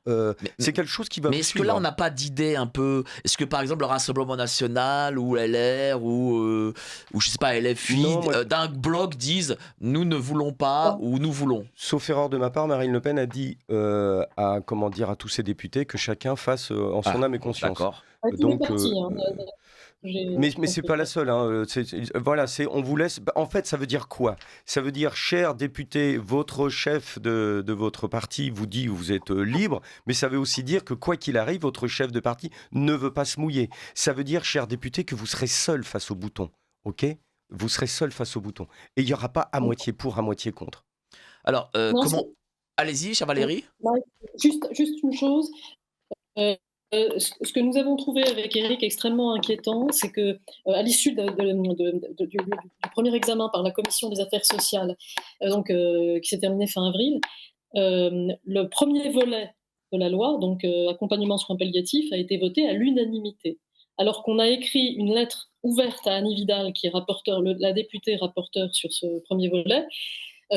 c'est quelque chose qui va Mais vous est-ce que suivre. là, on n'a pas d'idée un peu? Est-ce que par exemple, le Rassemblement National ou LR ou je sais pas, LFI, Non, moi, d'un bloc disent nous ne voulons pas Ouais. ou nous voulons? sauf erreur de ma part, Marine Le Pen a dit à tous ses députés que chacun fasse en son Ah, âme et conscience. d'accord. Avec tous les Donc, partis, hein, mais j'ai c'est compris. pas la seule. Hein. Voilà, on vous laisse. En fait, ça veut dire quoi? Ça veut dire, chers députés, votre chef de votre parti vous dit vous êtes libre, mais ça veut aussi dire que quoi qu'il arrive, votre chef de parti ne veut pas se mouiller. Ça veut dire, chers députés, que vous serez seuls face au bouton. Ok? Vous serez seuls face au bouton. Et il n'y aura pas à moitié pour, à moitié contre. Alors, Non, comment? Allez-y, chère Valérie. juste une chose. Ce que nous avons trouvé avec Eric extrêmement inquiétant, c'est que, à l'issue du premier examen par la commission des affaires sociales, qui s'est terminé fin avril, le premier volet de la loi, accompagnement soins palliatifs, a été voté à l'unanimité. Alors qu'on a écrit une lettre ouverte à Annie Vidal, qui est la députée rapporteure sur ce premier volet,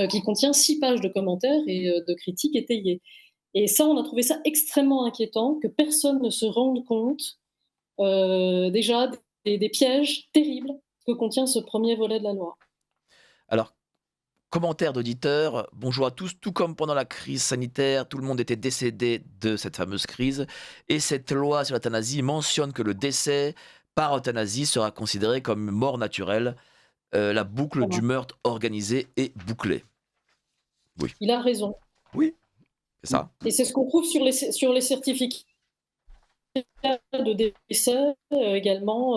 qui contient 6 pages de commentaires et de critiques étayées. Et ça, on a trouvé ça extrêmement inquiétant, que personne ne se rende compte déjà des pièges terribles que contient ce premier volet de la loi. Alors, commentaire d'auditeur, bonjour à tous, tout comme pendant la crise sanitaire, tout le monde était décédé de cette fameuse crise, et cette loi sur l'euthanasie mentionne que le décès par euthanasie sera considéré comme mort naturelle. La boucle du meurtre organisé est bouclée. Oui, Il a raison. Oui, c'est ça. Et c'est ce qu'on trouve sur les certificats de décès également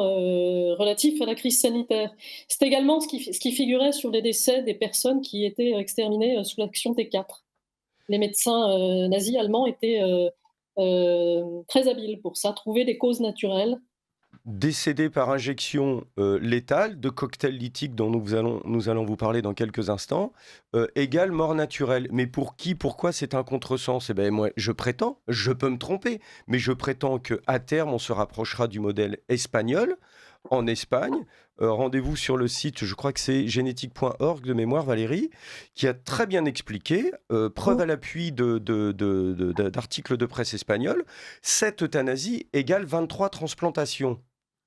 relatifs à la crise sanitaire. C'est également ce qui figurait sur les décès des personnes qui étaient exterminées sous l'action T4. Les médecins nazis allemands étaient très habiles pour ça, trouver des causes naturelles. décédé par injection létale de cocktail lithique dont nous allons vous parler dans quelques instants, égale mort naturelle. Mais pour qui, pourquoi c'est un contresens? Eh ben moi, je prétends, je peux me tromper, mais je prétends qu'à terme, on se rapprochera du modèle espagnol. En Espagne, rendez-vous sur le site, je crois que c'est génétique.org de mémoire, Valérie, qui a très bien expliqué, preuve à l'appui d'articles de presse espagnols, cette euthanasie égale 23 transplantations.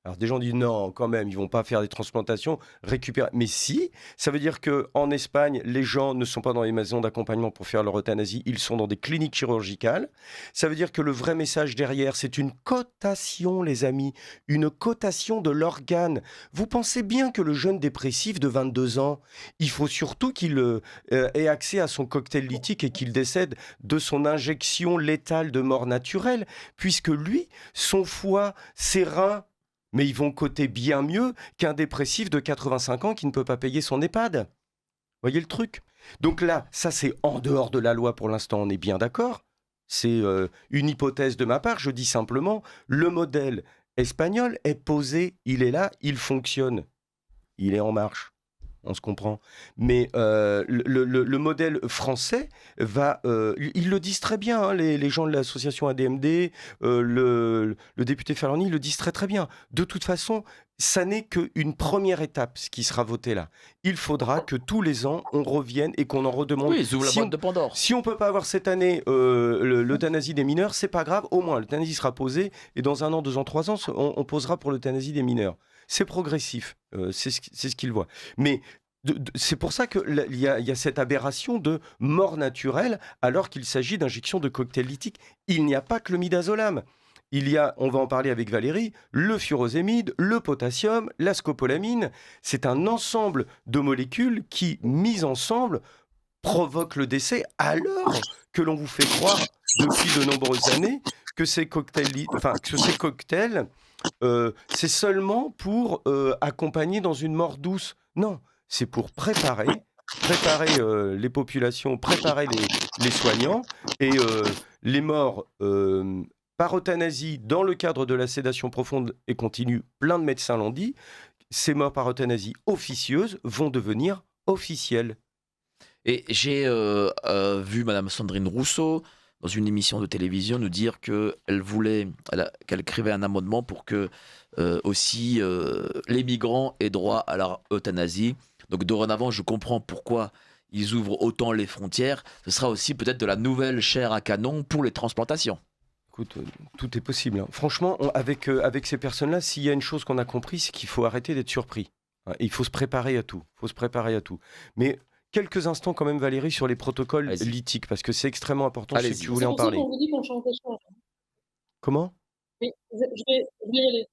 Alors des gens disent non, quand même, ils vont pas faire des transplantations, récupérer. Mais si, ça veut dire que en Espagne, les gens ne sont pas dans les maisons d'accompagnement pour faire leur euthanasie, ils sont dans des cliniques chirurgicales. Ça veut dire que le vrai message derrière, c'est une cotation, les amis, une cotation de l'organe. Vous pensez bien que le jeune dépressif de 22 ans, il faut surtout qu'il ait accès à son cocktail lithique et qu'il décède de son injection létale de mort naturelle, puisque lui, son foie, ses reins, mais ils vont coter bien mieux qu'un dépressif de 85 ans qui ne peut pas payer son EHPAD. Voyez le truc? Donc là, ça c'est en dehors de la loi pour l'instant, on est bien d'accord. C'est une hypothèse de ma part, je dis simplement, le modèle espagnol est posé, il est là, il fonctionne, il est en marche. On se comprend. Mais le modèle français va... ils le disent très bien, hein, les gens de l'association ADMD, le député Ferroni, ils le disent très très bien. De toute façon, ça n'est qu'une première étape, ce qui sera voté là. Il faudra que tous les ans, on revienne et qu'on en redemande. Oui, ils ouvrent la boîte de Pandore. Si on ne peut pas avoir cette année l'euthanasie des mineurs, c'est pas grave, au moins l'euthanasie sera posée et dans 1 an, 2 ans, 3 ans, on posera pour l'euthanasie des mineurs. C'est progressif, c'est ce qu'ils voient. Mais c'est pour ça qu'il y a cette aberration de mort naturelle alors qu'il s'agit d'injection de cocktail lithique. Il n'y a pas que le midazolam. Il y a, on va en parler avec Valérie, le furosémide, le potassium, la scopolamine. C'est un ensemble de molécules qui, mises ensemble, provoquent le décès alors que l'on vous fait croire depuis de nombreuses années que ces cocktails, c'est seulement pour accompagner dans une mort douce. Non, c'est pour préparer les populations, préparer les soignants et les morts par euthanasie dans le cadre de la sédation profonde et continue, plein de médecins l'ont dit, ces morts par euthanasie officieuse vont devenir officielles. Et j'ai vu Madame Sandrine Rousseau dans une émission de télévision nous dire qu'elle écrivait un amendement pour que aussi les migrants aient droit à leur euthanasie. Donc dorénavant, je comprends pourquoi ils ouvrent autant les frontières. Ce sera aussi peut-être de la nouvelle chair à canon pour les transplantations. Écoute, tout est possible, hein. Franchement, avec ces personnes-là, s'il y a une chose qu'on a compris, c'est qu'il faut arrêter d'être surpris. Hein, et il faut se préparer à tout. Mais quelques instants quand même, Valérie, sur les protocoles Allez-y. lithiques, parce que c'est extrêmement important. Je sais que Allez-y. tu voulais en C'est pour ça parler. qu'on vous dit qu'on change des choses. Comment? Oui, je vais y aller.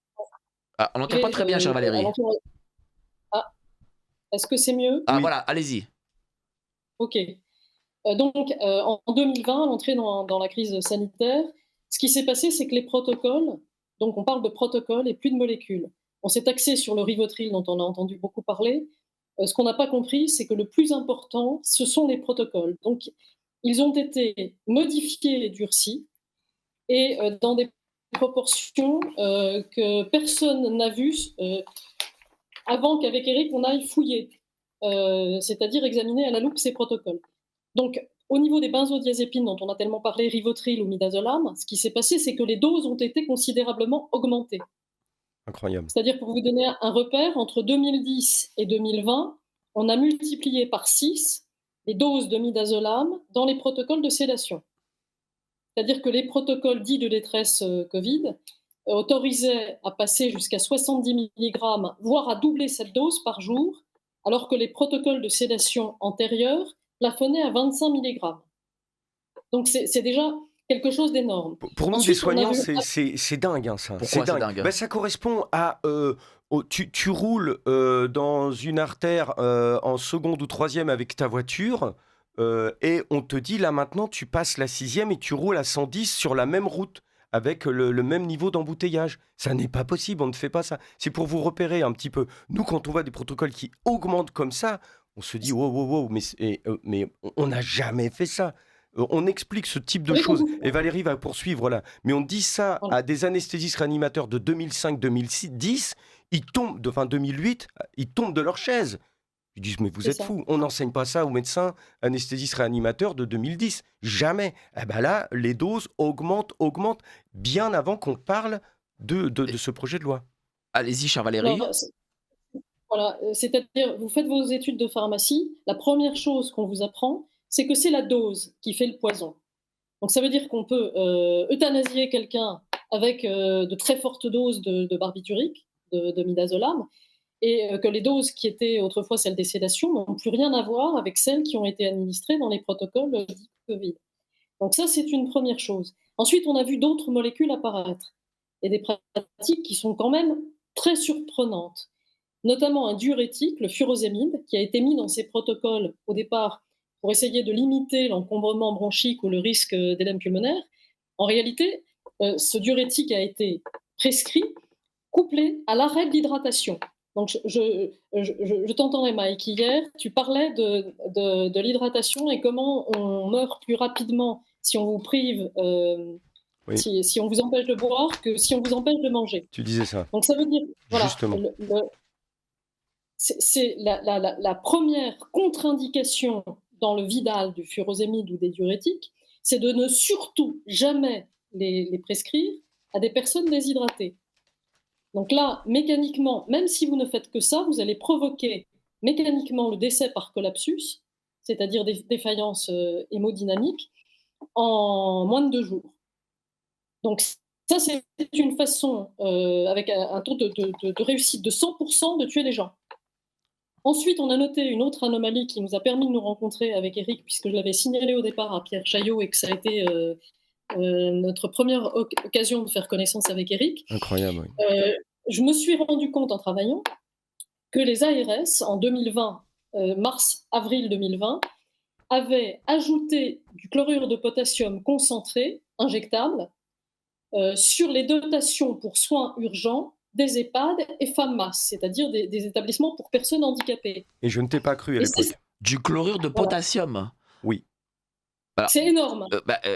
Ah, on n'entend pas très bien, chère Valérie. Ah, est-ce que c'est mieux? Ah Oui. voilà, allez-y. Ok. En 2020, à l'entrée dans la crise sanitaire, ce qui s'est passé, c'est que les protocoles, donc on parle de protocoles et plus de molécules. On s'est axé sur le Rivotril dont on a entendu beaucoup parler. Ce qu'on n'a pas compris, c'est que le plus important, ce sont les protocoles. Donc, ils ont été modifiés et durcis, et dans des proportions que personne n'a vues avant qu'avec Eric, on aille fouiller, c'est-à-dire examiner à la loupe ces protocoles. Donc, au niveau des benzodiazépines dont on a tellement parlé, Rivotril ou Midazolam, ce qui s'est passé, c'est que les doses ont été considérablement augmentées. Incroyable. C'est-à-dire, pour vous donner un repère, entre 2010 et 2020, on a multiplié par 6 les doses de Midazolam dans les protocoles de sédation. C'est-à-dire que les protocoles dits de détresse Covid autorisaient à passer jusqu'à 70 mg, voire à doubler cette dose par jour, alors que les protocoles de sédation antérieurs plafonnaient à 25 mg. Donc c'est déjà quelque chose d'énorme. Pour nous, Ensuite, des soignants, on a vu- c'est dingue, hein, ça. Pourquoi c'est dingue? Ben, ça correspond à... tu roules dans une artère en seconde ou troisième avec ta voiture et on te dit, là maintenant, tu passes la 6e et tu roules à 110 sur la même route avec le même niveau d'embouteillage. Ça n'est pas possible, on ne fait pas ça. C'est pour vous repérer un petit peu. Nous, quand on voit des protocoles qui augmentent comme ça, on se dit, wow, wow, wow, mais on n'a jamais fait ça. On explique ce type de Oui, choses, et Valérie va poursuivre là, mais on dit ça Voilà. à des anesthésistes réanimateurs de 2005-2010, ils tombent, enfin 2008, ils tombent de leur chaise. Ils disent, mais vous C'est êtes ça. fous, on n'enseigne pas ça aux médecins anesthésistes réanimateurs de 2010. Jamais. Eh ben là, les doses augmentent, bien avant qu'on parle de ce projet de loi. Allez-y, chère Valérie. Alors, voilà, c'est-à-dire, vous faites vos études de pharmacie, la première chose qu'on vous apprend, c'est que c'est la dose qui fait le poison. Donc ça veut dire qu'on peut euthanasier quelqu'un avec de très fortes doses de barbiturique, de midazolam, et que les doses qui étaient autrefois celles des sédations n'ont plus rien à voir avec celles qui ont été administrées dans les protocoles dits Covid. Donc ça, c'est une première chose. Ensuite, on a vu d'autres molécules apparaître, et des pratiques qui sont quand même très surprenantes, notamment un diurétique, le furosémide, qui a été mis dans ces protocoles au départ pour essayer de limiter l'encombrement bronchique ou le risque d'édème pulmonaire. En réalité, ce diurétique a été prescrit couplé à l'arrêt de l'hydratation. Donc, je t'entendais, Mike, hier, tu parlais de l'hydratation et comment on meurt plus rapidement si on vous prive, Oui. si on vous empêche de boire que si on vous empêche de manger. Tu disais ça, Donc, ça veut dire, voilà, justement. c'est la première contre-indication dans le Vidal du furosémide ou des diurétiques, c'est de ne surtout jamais les prescrire à des personnes déshydratées. Donc là, mécaniquement, même si vous ne faites que ça, vous allez provoquer mécaniquement le décès par collapsus, c'est-à-dire des défaillances hémodynamiques, en moins de 2 jours. Donc ça, c'est une façon, avec un taux de réussite de 100%, de tuer les gens. Ensuite, on a noté une autre anomalie qui nous a permis de nous rencontrer avec Eric, puisque je l'avais signalé au départ à Pierre Chaillot et que ça a été notre première occasion de faire connaissance avec Eric. Incroyable, oui. Je me suis rendu compte en travaillant que les ARS, en 2020, mars-avril 2020, avaient ajouté du chlorure de potassium concentré, injectable, sur les dotations pour soins urgents des EHPAD et FAMAS, c'est-à-dire des établissements pour personnes handicapées. Et je ne t'ai pas cru à Et c'est- l'époque. Du chlorure de potassium. Oui. C'est énorme.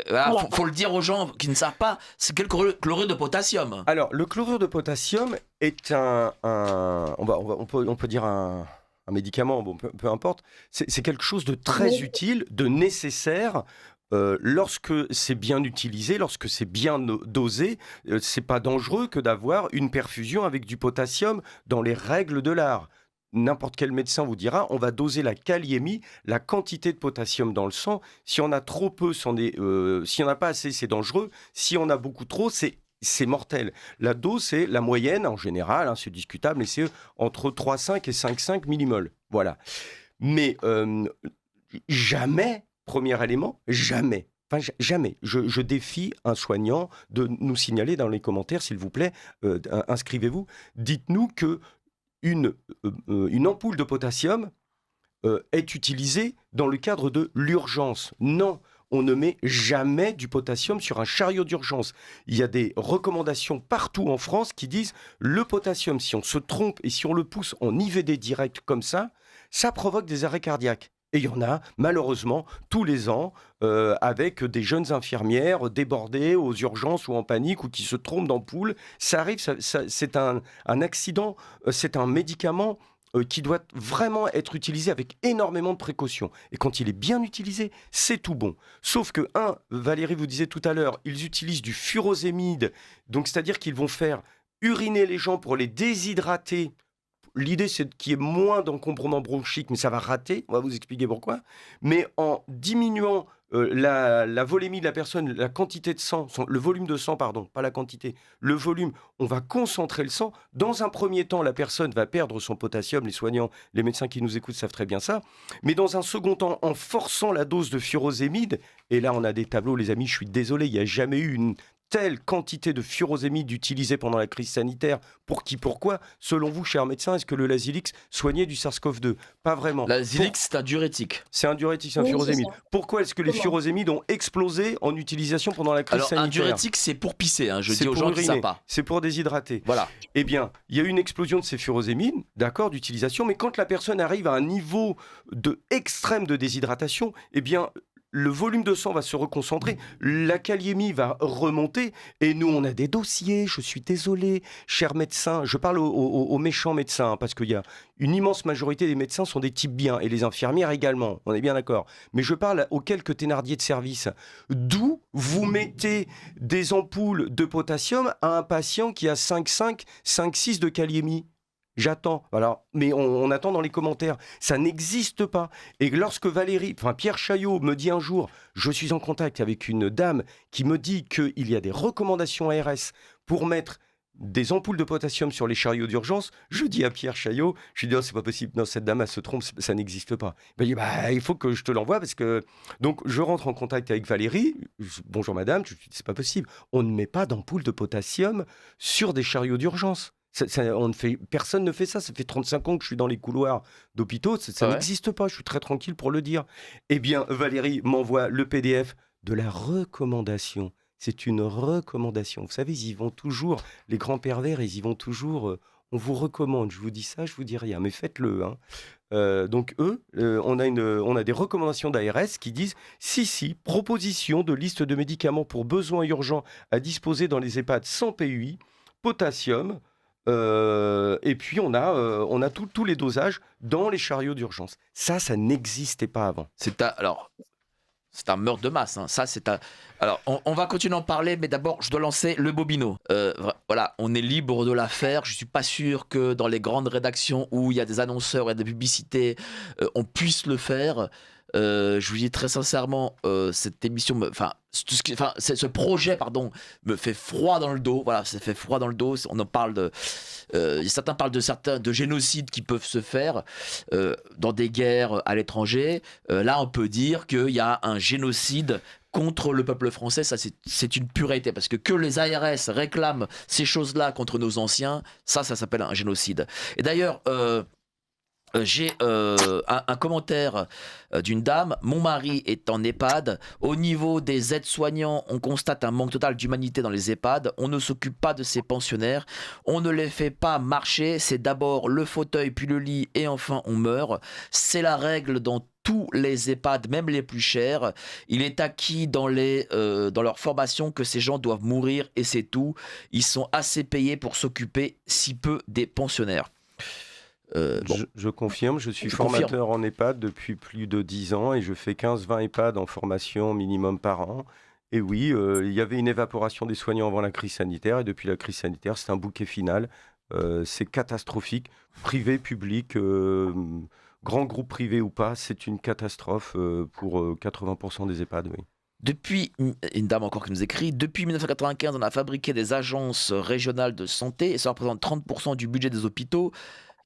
Voilà, faut le dire aux gens qui ne savent pas, c'est quel chlorure de potassium? Alors, le chlorure de potassium est on peut dire un médicament, bon, peu importe. C'est quelque chose de très Oui. utile, de nécessaire. Lorsque c'est bien utilisé, lorsque c'est bien dosé, c'est pas dangereux que d'avoir une perfusion avec du potassium dans les règles de l'art. N'importe quel médecin vous dira, on va doser la kaliémie, la quantité de potassium dans le sang. Si on a trop peu, si on n'a pas assez, c'est dangereux. Si on a beaucoup trop, c'est mortel. La dose, c'est la moyenne en général, hein, c'est discutable, mais c'est entre 3,5 et 5,5 millimoles. Voilà. Mais jamais, premier élément, jamais. Enfin, jamais. Je défie un soignant de nous signaler dans les commentaires, s'il vous plaît, inscrivez-vous. Dites-nous que une ampoule de potassium est utilisée dans le cadre de l'urgence. Non, on ne met jamais du potassium sur un chariot d'urgence. Il y a des recommandations partout en France qui disent le potassium, si on se trompe et si on le pousse en IVD direct comme ça provoque des arrêts cardiaques. Et il y en a, malheureusement, tous les ans, avec des jeunes infirmières débordées aux urgences ou en panique ou qui se trompent d'ampoule. Ça arrive, c'est un accident, c'est un médicament qui doit vraiment être utilisé avec énormément de précautions. Et quand il est bien utilisé, c'est tout bon. Sauf que, Valérie vous disait tout à l'heure, ils utilisent du furosémide, donc c'est-à-dire qu'ils vont faire uriner les gens pour les déshydrater. L'idée, c'est qu'il y ait moins d'encombrement bronchique, mais ça va rater. On va vous expliquer pourquoi. Mais en diminuant la volémie de la personne, la quantité de sang, le volume de sang, pardon, pas la quantité, le volume, on va concentrer le sang. Dans un premier temps, la personne va perdre son potassium. Les soignants, les médecins qui nous écoutent savent très bien ça. Mais dans un second temps, en forçant la dose de furosémide, et là, on a des tableaux, les amis, je suis désolé, il n'y a jamais eu une telle quantité de furosémide utilisée pendant la crise sanitaire. Pour qui, pourquoi? Selon vous, cher médecin, est-ce que le Lazilix soignait du SARS-CoV-2? Pas vraiment. Lazilix, c'est un diurétique. C'est un diurétique, c'est un Oui, furosémide. c'est ça. Pourquoi est-ce que les Comment furosémides ont explosé en utilisation pendant la crise Alors, sanitaire? un diurétique, c'est pour pisser, hein. Je C'est dis aux pour gens qui ne uriner. savent pas. C'est pour déshydrater. Voilà. Eh bien, il y a eu une explosion de ces furosémides, d'accord, d'utilisation, mais quand la personne arrive à un niveau extrême de déshydratation, eh bien, le volume de sang va se reconcentrer, la kaliémie va remonter, et nous, on a des dossiers, je suis désolé, cher médecin, je parle aux méchants médecins, parce qu'il y a une immense majorité des médecins sont des types bien, et les infirmières également, on est bien d'accord, mais je parle aux quelques Thénardier de service. D'où vous mettez des ampoules de potassium à un patient qui a 5,5, 5,6 de kaliémie? J'attends. Alors, mais on attend dans les commentaires. Ça n'existe pas. Et lorsque Pierre Chaillot me dit un jour, je suis en contact avec une dame qui me dit qu'il y a des recommandations ARS pour mettre des ampoules de potassium sur les chariots d'urgence, je dis à Pierre Chaillot, je lui dis, oh, c'est pas possible, non, cette dame, elle se trompe, ça n'existe pas. Il me dit, il faut que je te l'envoie parce que... Donc, je rentre en contact avec Valérie, bonjour madame, je lui dis, c'est pas possible, on ne met pas d'ampoules de potassium sur des chariots d'urgence. Personne ne fait ça. Ça fait 35 ans que je suis dans les couloirs d'hôpitaux. Ça n'existe pas. Je suis très tranquille pour le dire. Eh bien, Valérie m'envoie le PDF de la recommandation. C'est une recommandation. Vous savez, ils y vont toujours, les grands pervers, ils y vont toujours. On vous recommande. Je vous dis ça, je vous dis rien. Mais faites-le. Donc eux, on a des recommandations d'ARS qui disent si, proposition de liste de médicaments pour besoins urgents à disposer dans les EHPAD sans PUI, potassium. Et puis on a tous les dosages dans les chariots d'urgence. Ça n'existait pas avant. C'est un meurtre de masse. Hein. Alors, on va continuer à en parler, mais d'abord, je dois lancer le bobino. Voilà, on est libre de la faire. Je suis pas sûr que dans les grandes rédactions où il y a des annonceurs et des publicités, on puisse le faire. Je vous dis très sincèrement, cette émission, ce projet, me fait froid dans le dos. Voilà, ça fait froid dans le dos. On en parle certains parlent de génocides qui peuvent se faire dans des guerres à l'étranger. Là, on peut dire qu'il y a un génocide contre le peuple français. Ça, c'est une pureté, parce que les ARS réclament ces choses-là contre nos anciens, ça s'appelle un génocide. Et d'ailleurs, j'ai un commentaire d'une dame. Mon mari est en EHPAD. Au niveau des aides-soignants, on constate un manque total d'humanité dans les EHPAD. On ne s'occupe pas de ces pensionnaires. On ne les fait pas marcher. C'est d'abord le fauteuil, puis le lit, et enfin on meurt. C'est la règle dans tous les EHPAD, même les plus chers. Il est acquis dans leur formation que ces gens doivent mourir, et c'est tout. Ils sont assez payés pour s'occuper si peu des pensionnaires. Je confirme, je suis formateur en EHPAD depuis plus de 10 ans et je fais 15-20 EHPAD en formation minimum par an. Et oui, il y avait une évaporation des soignants avant la crise sanitaire, et depuis la crise sanitaire, c'est un bouquet final. C'est catastrophique. Privé, public, grand groupe privé ou pas, c'est une catastrophe pour 80% des EHPAD, oui. Depuis, une dame encore qui nous écrit, depuis 1995, on a fabriqué des agences régionales de santé, et ça représente 30% du budget des hôpitaux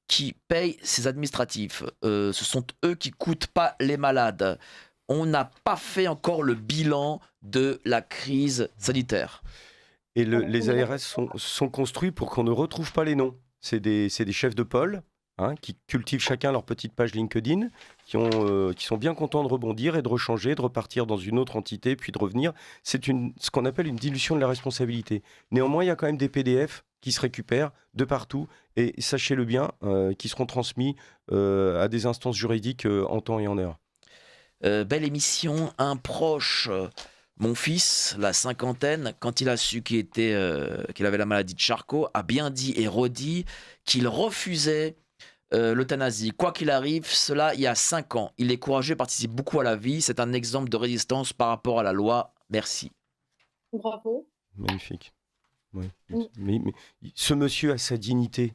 qui payent ces administratifs. Ce sont eux qui coûtent pas les malades. On n'a pas fait encore le bilan de la crise sanitaire. Et les ARS sont construits pour qu'on ne retrouve pas les noms. C'est des chefs de pôle qui cultivent chacun leur petite page LinkedIn, qui sont bien contents de rebondir et de rechanger, de repartir dans une autre entité, puis de revenir. C'est ce qu'on appelle une dilution de la responsabilité. Néanmoins, il y a quand même des PDF qui se récupèrent de partout, et sachez-le bien, qui seront transmis à des instances juridiques en temps et en heure. Belle émission. Un proche, mon fils, la cinquantaine, quand il a su qu'il avait la maladie de Charcot, a bien dit et redit qu'il refusait l'euthanasie. Quoi qu'il arrive, cela il y a 5 ans. Il est courageux, participe beaucoup à la vie. C'est un exemple de résistance par rapport à la loi. Merci. Bravo. Magnifique. Oui. Mm. Mais ce monsieur a sa dignité.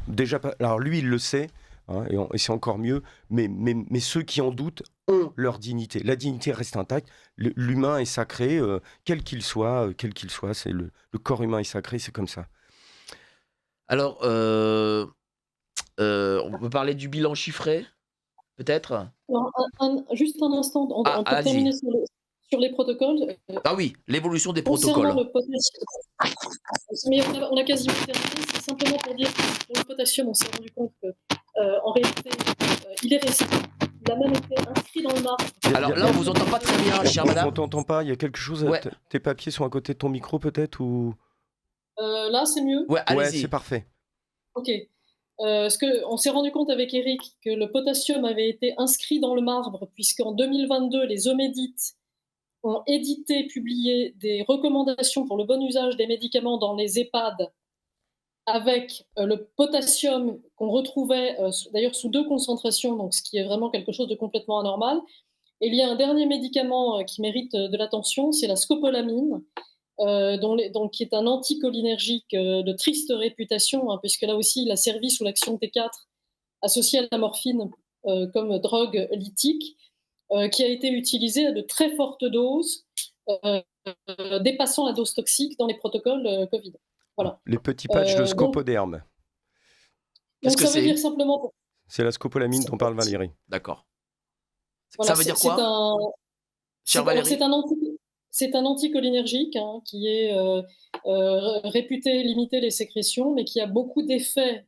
Déjà, alors lui, il le sait, hein, et c'est encore mieux, mais ceux qui en doutent ont leur dignité. La dignité reste intacte. L'humain est sacré, quel qu'il soit. C'est le corps humain est sacré, c'est comme ça. Alors, on peut parler du bilan chiffré, peut-être? Alors, juste un instant, pour Allez-y. terminer sur les protocoles. Ah oui, l'évolution des Concernant protocoles. le potassium, mais on a quasiment terminé, c'est simplement pour dire que pour le potassium, on s'est rendu compte que, en réalité, il est récent. Il a même été inscrit dans le marbre. Alors là, on vous entend pas très bien, chère On madame. t'entend pas, il y a quelque chose. Ouais. Tes papiers sont à côté de ton micro, peut-être ou... Là, c'est mieux? Ouais, Ouais, allez-y. c'est parfait. Ok. On s'est rendu compte avec Eric que le potassium avait été inscrit dans le marbre, puisqu'en 2022, les Omédites ont édité, publié des recommandations pour le bon usage des médicaments dans les EHPAD avec le potassium qu'on retrouvait d'ailleurs sous 2 concentrations, donc ce qui est vraiment quelque chose de complètement anormal. Et il y a un dernier médicament qui mérite de l'attention, c'est la scopolamine, qui est un anticholinergique de triste réputation, hein, puisque là aussi, il a servi sous l'action T4 associée à la morphine comme drogue lytique, qui a été utilisé à de très fortes doses, dépassant la dose toxique dans les protocoles Covid. Voilà. Les petits patchs de scopoderme. Qu'est-ce Donc que ça veut c'est? dire simplement... C'est la scopolamine dont parle Valérie. D'accord. Voilà, Ça veut dire quoi, chère Valérie? C'est un anticholinergique, hein, qui est réputé limiter les sécrétions, mais qui a beaucoup d'effets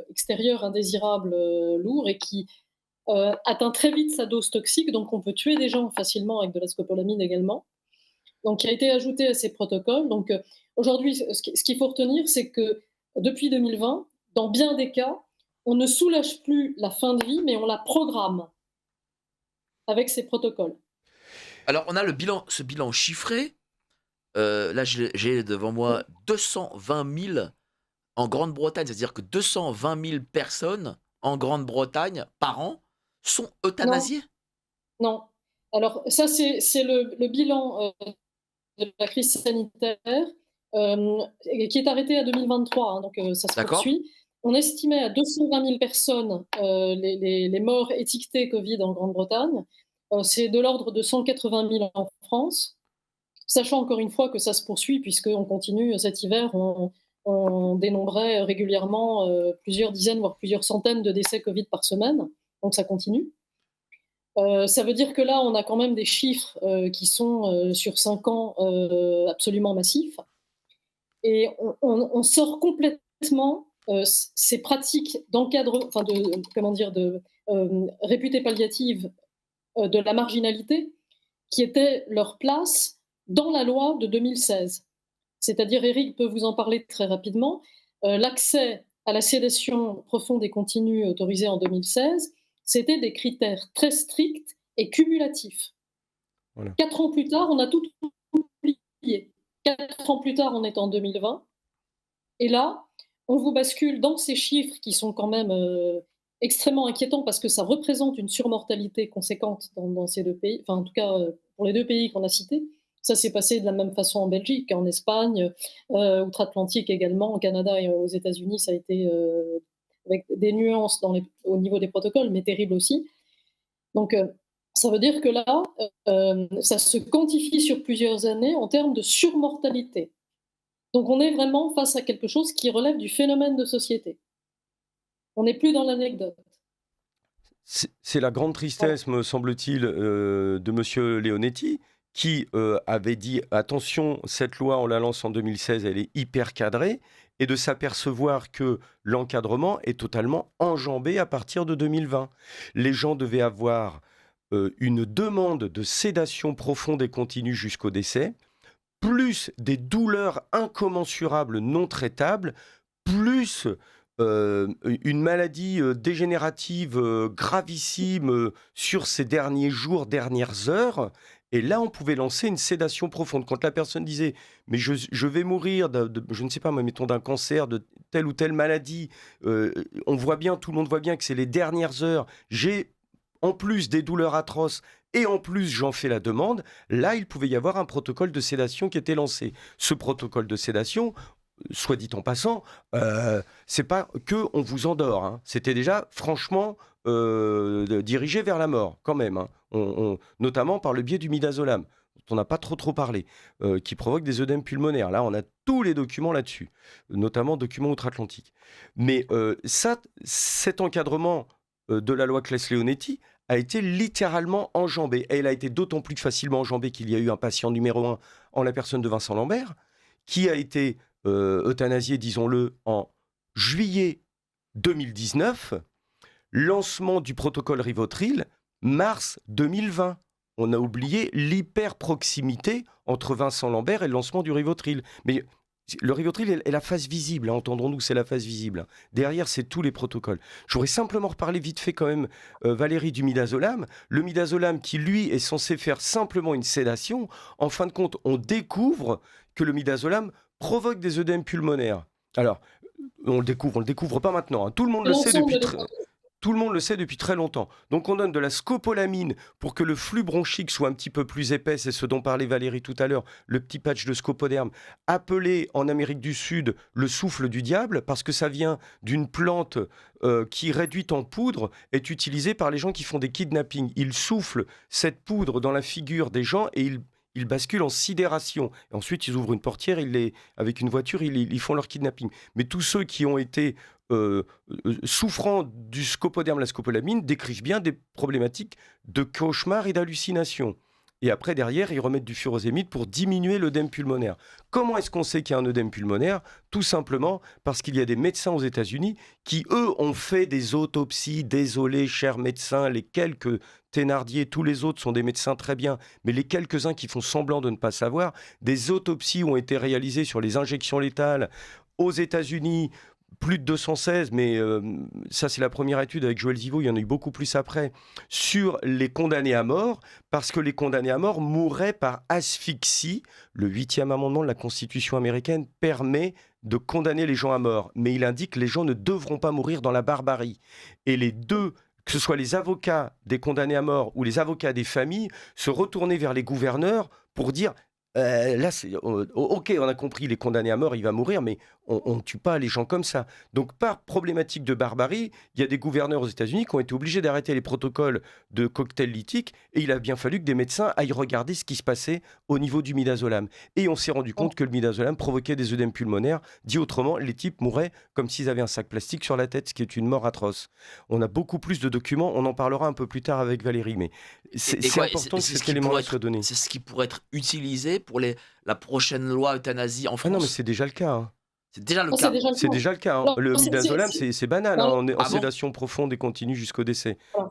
extérieurs indésirables lourds et qui atteint très vite sa dose toxique, donc on peut tuer des gens facilement avec de la scopolamine également. Donc, qui a été ajouté à ces protocoles. Donc, aujourd'hui, ce qu'il faut retenir, c'est que depuis 2020, dans bien des cas, on ne soulage plus la fin de vie, mais on la programme avec ces protocoles. Alors, on a ce bilan chiffré. Là, j'ai devant moi 220 000 en Grande-Bretagne, c'est-à-dire que 220 000 personnes en Grande-Bretagne par an sont euthanasiées? Non. Alors, ça, c'est le bilan de la crise sanitaire qui est arrêté à 2023, hein, donc ça se poursuit. On estimait à 220 000 personnes les morts étiquetées Covid en Grande-Bretagne. C'est de l'ordre de 180 000 en France, sachant encore une fois que ça se poursuit, puisqu'on continue cet hiver, on dénombrait régulièrement plusieurs dizaines, voire plusieurs centaines de décès Covid par semaine, donc ça continue. Ça veut dire que là, on a quand même des chiffres qui sont sur 5 ans absolument massifs. Et on sort complètement ces pratiques de réputées palliatives de la marginalité qui était leur place dans la loi de 2016. C'est-à-dire, Eric peut vous en parler très rapidement, l'accès à la sédation profonde et continue autorisée en 2016, c'était des critères très stricts et cumulatifs. Voilà. 4 ans plus tard, on a tout oublié. 4 ans plus tard, on est en 2020. Et là, on vous bascule dans ces chiffres qui sont quand même extrêmement inquiétants parce que ça représente une surmortalité conséquente dans ces 2 pays, enfin en tout cas pour les 2 pays qu'on a cités. Ça s'est passé de la même façon en Belgique, en Espagne, outre-Atlantique également, au Canada et aux États-Unis, ça a été avec des nuances au niveau des protocoles, mais terrible aussi. Donc ça veut dire que là, ça se quantifie sur plusieurs années en termes de surmortalité. Donc on est vraiment face à quelque chose qui relève du phénomène de société. On n'est plus dans l'anecdote. C'est la grande tristesse, me semble-t-il, de Monsieur Leonetti, qui avait dit « Attention, cette loi, on la lance en 2016, elle est hyper cadrée », et de s'apercevoir que l'encadrement est totalement enjambé à partir de 2020. Les gens devaient avoir une demande de sédation profonde et continue jusqu'au décès, plus des douleurs incommensurables non traitables, plus une maladie dégénérative gravissime sur ces derniers jours, dernières heures. Et là, on pouvait lancer une sédation profonde. Quand la personne disait, mais je vais mourir, je ne sais pas, mettons d'un cancer, de telle ou telle maladie, on voit bien, tout le monde voit bien que c'est les dernières heures, j'ai en plus des douleurs atroces, et en plus j'en fais la demande, là, il pouvait y avoir un protocole de sédation qui était lancé. Ce protocole de sédation, soit dit en passant, c'est pas que on vous endort, hein. C'était déjà franchement dirigé vers la mort, quand même, hein. Notamment par le biais du midazolam, dont on n'a pas trop parlé, qui provoque des œdèmes pulmonaires. Là, on a tous les documents là-dessus, notamment documents outre-Atlantique. Mais cet encadrement de la loi Claes-Leonetti a été littéralement enjambé. Et elle a été d'autant plus facilement enjambée qu'il y a eu un patient numéro 1 en la personne de Vincent Lambert, qui a été euthanasié, disons-le, en juillet 2019, lancement du protocole Rivotril, mars 2020. On a oublié l'hyper-proximité entre Vincent Lambert et le lancement du Rivotril. Mais le Rivotril est la phase visible, hein, entendons-nous, c'est la phase visible. Derrière, c'est tous les protocoles. Je voudrais simplement reparler vite fait quand même, Valérie, du midazolam. Le midazolam qui, lui, est censé faire simplement une sédation. En fin de compte, on découvre que le midazolam provoque des œdèmes pulmonaires. Alors, on le découvre pas maintenant, hein. Tout le monde le sait depuis tout le monde le sait depuis très longtemps. Donc on donne de la scopolamine pour que le flux bronchique soit un petit peu plus épais, c'est ce dont parlait Valérie tout à l'heure, le petit patch de scopoderme, appelé en Amérique du Sud le souffle du diable, parce que ça vient d'une plante qui, réduite en poudre, est utilisée par les gens qui font des kidnappings. Ils soufflent cette poudre dans la figure des gens et ils basculent en sidération. Et ensuite, ils ouvrent une portière, avec une voiture, ils font leur kidnapping. Mais tous ceux qui ont été souffrant du scopoderme, la scopolamine, décrivent bien des problématiques de cauchemar et d'hallucination. Et après, derrière, ils remettent du furosémide pour diminuer l'œdème pulmonaire. Comment est-ce qu'on sait qu'il y a un œdème pulmonaire ? Tout simplement parce qu'il y a des médecins aux États-Unis qui, eux, ont fait des autopsies. Désolé, chers médecins, les quelques Thénardier, tous les autres sont des médecins très bien, mais les quelques-uns qui font semblant de ne pas savoir, des autopsies ont été réalisées sur les injections létales aux États-Unis, plus de 216, mais ça c'est la première étude avec Joël Zivo, il y en a eu beaucoup plus après, sur les condamnés à mort, parce que les condamnés à mort mouraient par asphyxie. Le 8e amendement de la Constitution américaine permet de condamner les gens à mort, mais il indique que les gens ne devront pas mourir dans la barbarie. Et les deux, que ce soit les avocats des condamnés à mort ou les avocats des familles, se retournaient vers les gouverneurs pour dire là, ok, on a compris, les condamnés à mort, il va mourir, mais on ne tue pas les gens comme ça. Donc, par problématique de barbarie, il y a des gouverneurs aux États-Unis qui ont été obligés d'arrêter les protocoles de cocktail lithique, et il a bien fallu que des médecins aillent regarder ce qui se passait au niveau du midazolam. Et on s'est rendu compte que le midazolam provoquait des œdèmes pulmonaires. Dit autrement, les types mouraient comme s'ils avaient un sac plastique sur la tête, ce qui est une mort atroce. On a beaucoup plus de documents, on en parlera un peu plus tard avec Valérie, mais c'est important que cet élément soit donné. C'est ce qui pourrait être utilisé pour la prochaine loi euthanasie en France. Ah non, mais c'est déjà le cas, hein. C'est déjà le cas. C'est déjà le cas, hein. Non, le midazolam, c'est banal, hein, en sédation profonde et continue jusqu'au décès. Voilà.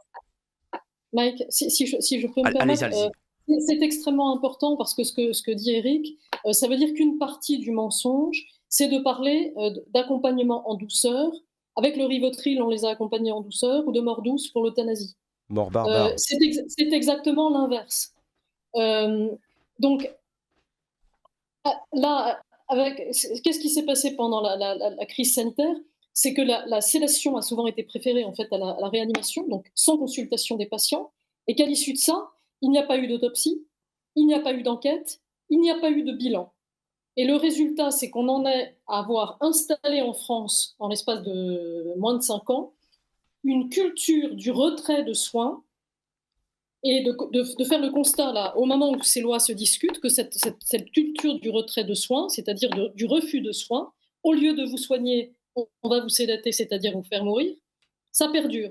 Mike, si je peux me permettre, c'est extrêmement important parce que ce que dit Eric, ça veut dire qu'une partie du mensonge, c'est de parler d'accompagnement en douceur. Avec le Rivotril, on les a accompagnés en douceur, ou de mort douce pour l'euthanasie. Mort barbare. C'est exactement l'inverse. Donc, là, qu'est-ce qui s'est passé pendant la crise sanitaire ? C'est que la sédation a souvent été préférée en fait à la réanimation, donc sans consultation des patients, et qu'à l'issue de ça, il n'y a pas eu d'autopsie, il n'y a pas eu d'enquête, il n'y a pas eu de bilan. Et le résultat, c'est qu'on en est à avoir installé en France, en l'espace de moins de 5 ans, une culture du retrait de soins, et de faire le constat, là, au moment où ces lois se discutent, que cette culture du retrait de soins, c'est-à-dire du refus de soins, au lieu de vous soigner, on va vous sédater, c'est-à-dire vous faire mourir, ça perdure.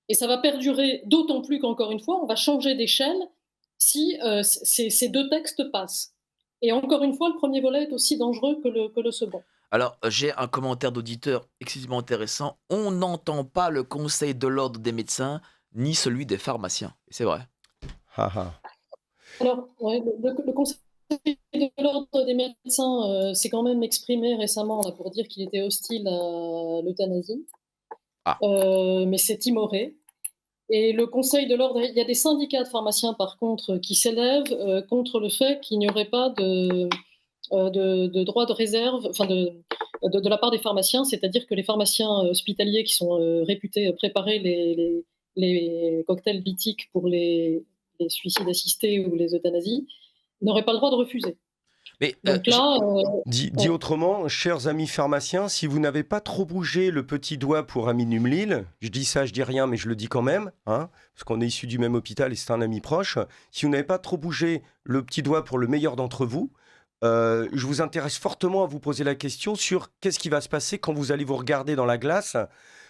Et ça va perdurer d'autant plus qu'encore une fois, on va changer d'échelle si ces deux textes passent. Et encore une fois, le premier volet est aussi dangereux que le second. Alors, j'ai un commentaire d'auditeur excessivement intéressant. On n'entend pas le conseil de l'ordre des médecins, ni celui des pharmaciens. Et c'est vrai. Alors, ouais, le conseil de l'ordre des médecins s'est quand même exprimé récemment là, pour dire qu'il était hostile à l'euthanasie, Ah, mais c'est timoré. Et le Conseil de l'ordre, il y a des syndicats de pharmaciens par contre qui s'élèvent contre le fait qu'il n'y aurait pas de droit de réserve, enfin de la part des pharmaciens, c'est-à-dire que les pharmaciens hospitaliers qui sont réputés préparer les cocktails lithiques pour les suicides assistés ou les euthanasies n'auraient pas le droit de refuser. mais Donc là, Dit ouais. autrement, chers amis pharmaciens, si vous n'avez pas trop bougé le petit doigt pour Aminumlil, je dis ça, je dis rien, mais je le dis quand même, hein, parce qu'on est issus du même hôpital et c'est un ami proche, si vous n'avez pas trop bougé le petit doigt pour le meilleur d'entre vous, je vous intéresse fortement à vous poser la question sur qu'est-ce qui va se passer quand vous allez vous regarder dans la glace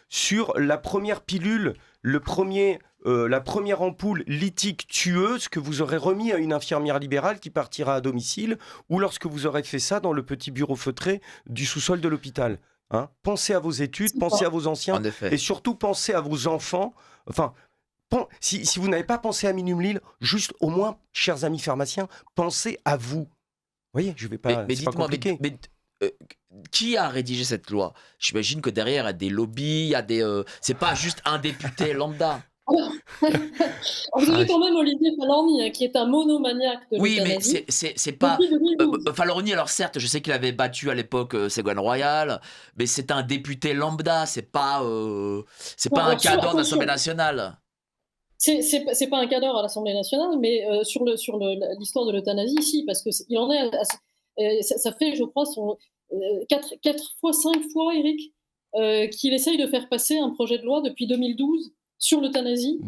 sur la première pilule, la première ampoule lithique tueuse que vous aurez remis à une infirmière libérale qui partira à domicile, ou lorsque vous aurez fait ça dans le petit bureau feutré du sous-sol de l'hôpital. Hein, pensez à vos études, C'est pensez ça. à vos anciens, en effet. et surtout pensez à vos enfants. Enfin, si vous n'avez pas pensé à Minumlil, juste au moins, chers amis pharmaciens, pensez à vous. Vous voyez, je vais pas, Mais c'est pas dites-moi, compliqué. euh, qui a rédigé cette loi? J'imagine que derrière, il y a des lobbies, il y a des. C'est pas juste un député lambda. Alors, vous Ah, avez quand même Olivier Falorni, hein, qui est un monomaniaque de Oui, mais l'euthanasie c'est pas. depuis 2012. Falorni, alors certes, je sais qu'il avait battu à l'époque Ségolène Royal, mais c'est un député lambda, c'est Non, pas un alors cadre de l'Assemblée attention, nationale. c'est pas un cadre à l'Assemblée nationale, mais l'histoire de l'euthanasie, si, parce que il en est ça fait, je crois, son 4 fois, 5 fois, Eric, qu'il essaye de faire passer un projet de loi depuis 2012 sur l'euthanasie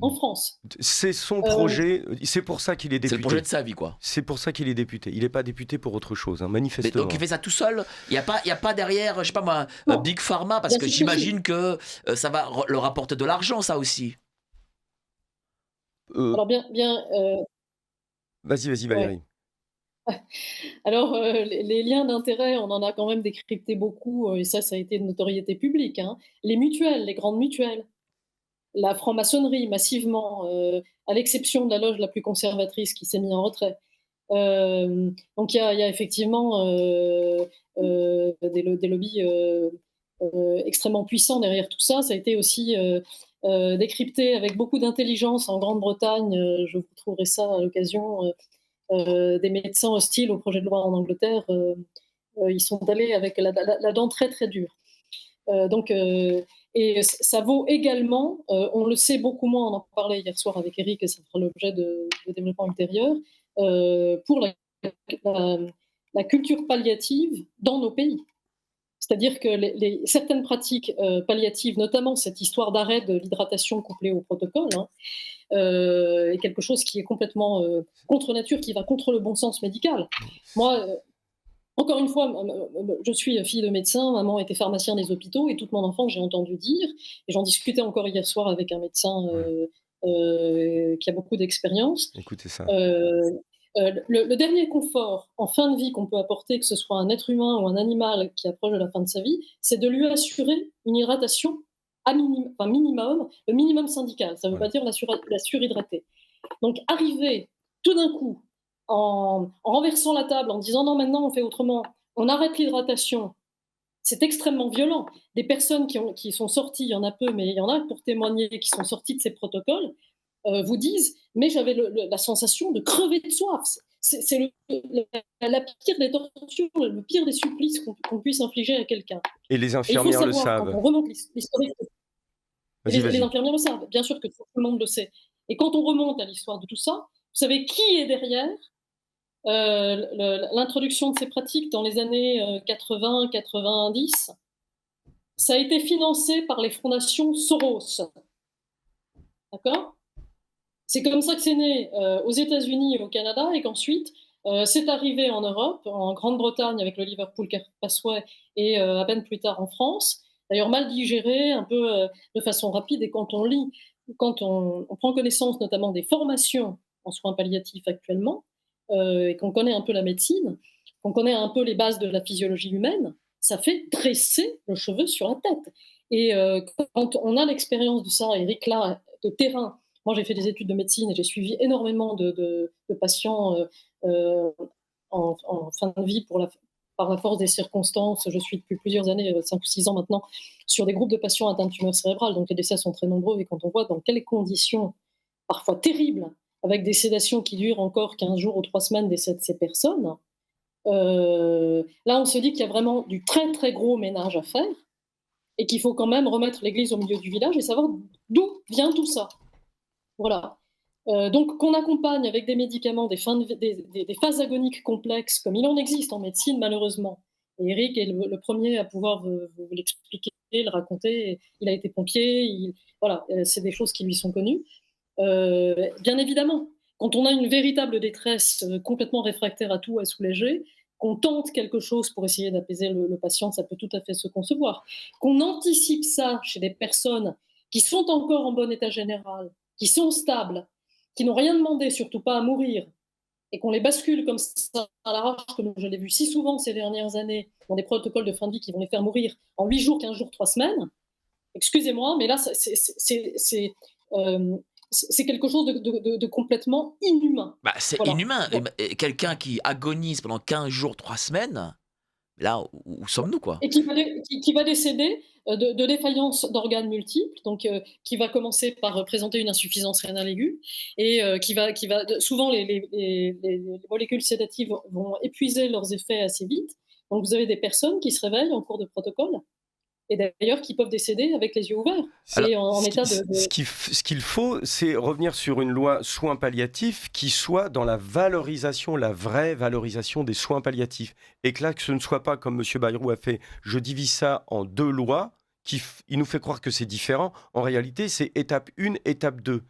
en France. c'est son Euh, projet, c'est pour ça qu'il est C'est le projet député. de sa vie, quoi. C'est pour ça qu'il est député. Il n'est pas député pour autre chose, hein, Mais donc il manifestement. fait ça tout seul. Il y a pas derrière, je sais pas moi, non, Big Pharma, parce bien que sûr que si. j'imagine que ça va leur rapporter de l'argent, ça aussi. Euh, Alors bien, vas-y ouais. Valérie. Alors, les liens d'intérêt, on en a quand même décrypté beaucoup, et ça a été de notoriété publique, hein. Les mutuelles, les grandes mutuelles, la franc-maçonnerie massivement, à l'exception de la loge la plus conservatrice qui s'est mise en retrait. Donc il y a effectivement des lobbies extrêmement puissants derrière tout ça. Ça a été aussi décrypté avec beaucoup d'intelligence en Grande-Bretagne. Je vous trouverai ça à l'occasion. Des médecins hostiles au projet de loi en Angleterre, ils sont allés avec la dent très très dure. Donc, et ça vaut également, on le sait beaucoup moins, on en parlait hier soir avec Eric et ça fera l'objet de développement ultérieur, pour la, la culture palliative dans nos pays. C'est-à-dire que certaines pratiques palliatives, notamment cette histoire d'arrêt de l'hydratation couplée au protocole, hein, est quelque chose qui est complètement contre nature, qui va contre le bon sens médical. Moi, encore une fois, je suis fille de médecin, maman était pharmacien des hôpitaux, et toute mon enfance, j'ai entendu dire, et j'en discutais encore hier soir avec un médecin Ouais, qui a beaucoup d'expérience. écoutez ça. Le dernier confort en fin de vie qu'on peut apporter, que ce soit un être humain ou un animal qui approche de la fin de sa vie, c'est de lui assurer une hydratation minimum, le minimum syndical. Ça ne veut pas Voilà. dire la surhydrater. Donc arriver tout d'un coup en renversant la table, en disant non, maintenant on fait autrement, on arrête l'hydratation, c'est extrêmement violent. Des personnes qui sont sorties, il y en a peu, mais il y en a pour témoigner, qui sont sorties de ces protocoles, vous disent mais j'avais la sensation de crever de soif. C'est la pire des tortures, le pire des supplices qu'on puisse infliger à quelqu'un. Et les Et il faut infirmières le savoir, quand savent. on remonte l'historique, Vas-y, les vas-y. infirmières le savent, bien sûr que tout le monde le sait. Et quand on remonte à l'histoire de tout ça, vous savez qui est derrière l'introduction de ces pratiques dans les années 80-90, ça a été financé par les fondations Soros. D'accord. C'est comme ça que c'est né aux États-Unis et au Canada, et qu'ensuite c'est arrivé en Europe, en Grande-Bretagne avec le Liverpool Pathway, et à peine plus tard en France. D'ailleurs mal digéré, un peu de façon rapide, et quand on lit, quand on prend connaissance notamment des formations en soins palliatifs actuellement, et qu'on connaît un peu la médecine, qu'on connaît un peu les bases de la physiologie humaine, ça fait dresser le cheveu sur la tête. Et quand on a l'expérience de ça, Eric, là, de terrain, moi, j'ai fait des études de médecine et j'ai suivi énormément de patients en fin de vie par la force des circonstances. Je suis depuis plusieurs années, 5 ou 6 ans maintenant, sur des groupes de patients atteints de tumeurs cérébrales. Donc les décès sont très nombreux et quand on voit dans quelles conditions, parfois terribles, avec des sédations qui durent encore 15 jours ou 3 semaines, décès de ces personnes, là, on se dit qu'il y a vraiment du très, très gros ménage à faire et qu'il faut quand même remettre l'église au milieu du village et savoir d'où vient tout ça. Voilà. Donc, qu'on accompagne avec des médicaments des phases agoniques complexes, comme il en existe en médecine, malheureusement. Et Eric est le premier à pouvoir vous l'expliquer, le raconter. Il a été pompier, voilà, c'est des choses qui lui sont connues. Bien évidemment, quand on a une véritable détresse complètement réfractaire à tout, à soulager, qu'on tente quelque chose pour essayer d'apaiser le patient, ça peut tout à fait se concevoir. Qu'on anticipe ça chez des personnes qui sont encore en bon état général, qui sont stables, qui n'ont rien demandé, surtout pas à mourir, et qu'on les bascule comme ça à l'arrache, comme je l'ai vu si souvent ces dernières années, dans des protocoles de fin de vie qui vont les faire mourir en 8 jours, 15 jours, 3 semaines, excusez-moi, mais là, c'est quelque chose de complètement inhumain. Bah, c'est Voilà. inhumain. Bon. Et quelqu'un qui agonise pendant 15 jours, 3 semaines, là, où sommes-nous, quoi? Et qui va décéder de défaillance d'organes multiples, donc qui va commencer par présenter une insuffisance rénale aiguë, et souvent les molécules sédatives vont épuiser leurs effets assez vite. Donc vous avez des personnes qui se réveillent en cours de protocole, et d'ailleurs qui peuvent décéder avec les yeux ouverts. Alors, C'est en Ce état qu'il faut, c'est revenir sur une loi soins palliatifs qui soit dans la valorisation, la vraie valorisation des soins palliatifs. Et que là, que ce ne soit pas comme M. Bayrou a fait, je divise ça en 2 lois, il nous fait croire que c'est différent. En réalité, c'est étape 1, étape 2.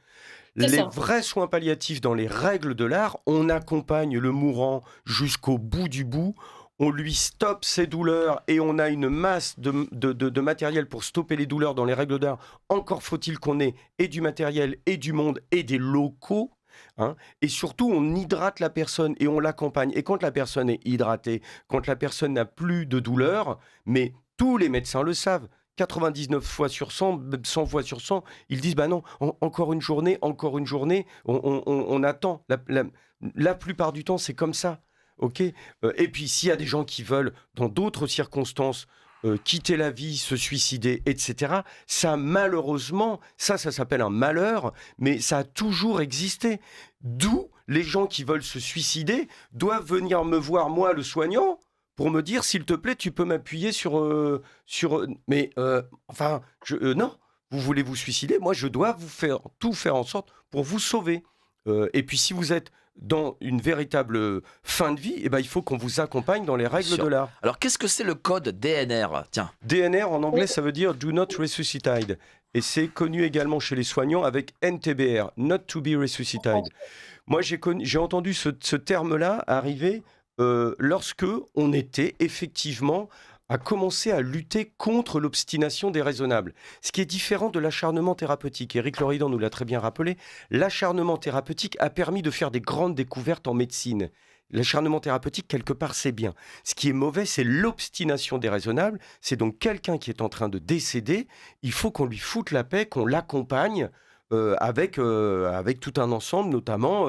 C'est Les ça. vrais soins palliatifs dans les règles de l'art, on accompagne le mourant jusqu'au bout du bout, on lui stoppe ses douleurs et on a une masse de matériel pour stopper les douleurs dans les règles d'art. Encore faut-il qu'on ait et du matériel et du monde et des locaux. Hein, et surtout, on hydrate la personne et on l'accompagne. Et quand la personne est hydratée, quand la personne n'a plus de douleur, mais tous les médecins le savent, 99 fois sur 100, 100 fois sur 100, ils disent bah non, encore une journée, on attend. La plupart du temps, c'est comme ça. Ok. Et puis, s'il y a des gens qui veulent, dans d'autres circonstances, quitter la vie, se suicider, etc., ça, malheureusement, ça s'appelle un malheur, mais ça a toujours existé. D'où les gens qui veulent se suicider doivent venir me voir, moi, le soignant, pour me dire, s'il te plaît, tu peux m'appuyer mais, enfin, non, vous voulez vous suicider, moi, je dois tout faire en sorte pour vous sauver. Et puis, si vous êtes dans une véritable fin de vie, eh ben, il faut qu'on vous accompagne dans les règles Sûr. de l'art. Alors, qu'est-ce que c'est le code DNR? Tiens, DNR, en anglais, ça veut dire Do Not Resuscitate. Et c'est connu également chez les soignants avec NTBR, Not to be Resuscited. Moi, j'ai entendu ce terme-là arriver lorsque on était effectivement à commencer à lutter contre l'obstination déraisonnable. Ce qui est différent de l'acharnement thérapeutique. Éric Loridan nous l'a très bien rappelé. L'acharnement thérapeutique a permis de faire des grandes découvertes en médecine. L'acharnement thérapeutique, quelque part, c'est bien. Ce qui est mauvais, c'est l'obstination déraisonnable. C'est donc quelqu'un qui est en train de décéder. Il faut qu'on lui foute la paix, qu'on l'accompagne avec tout un ensemble, notamment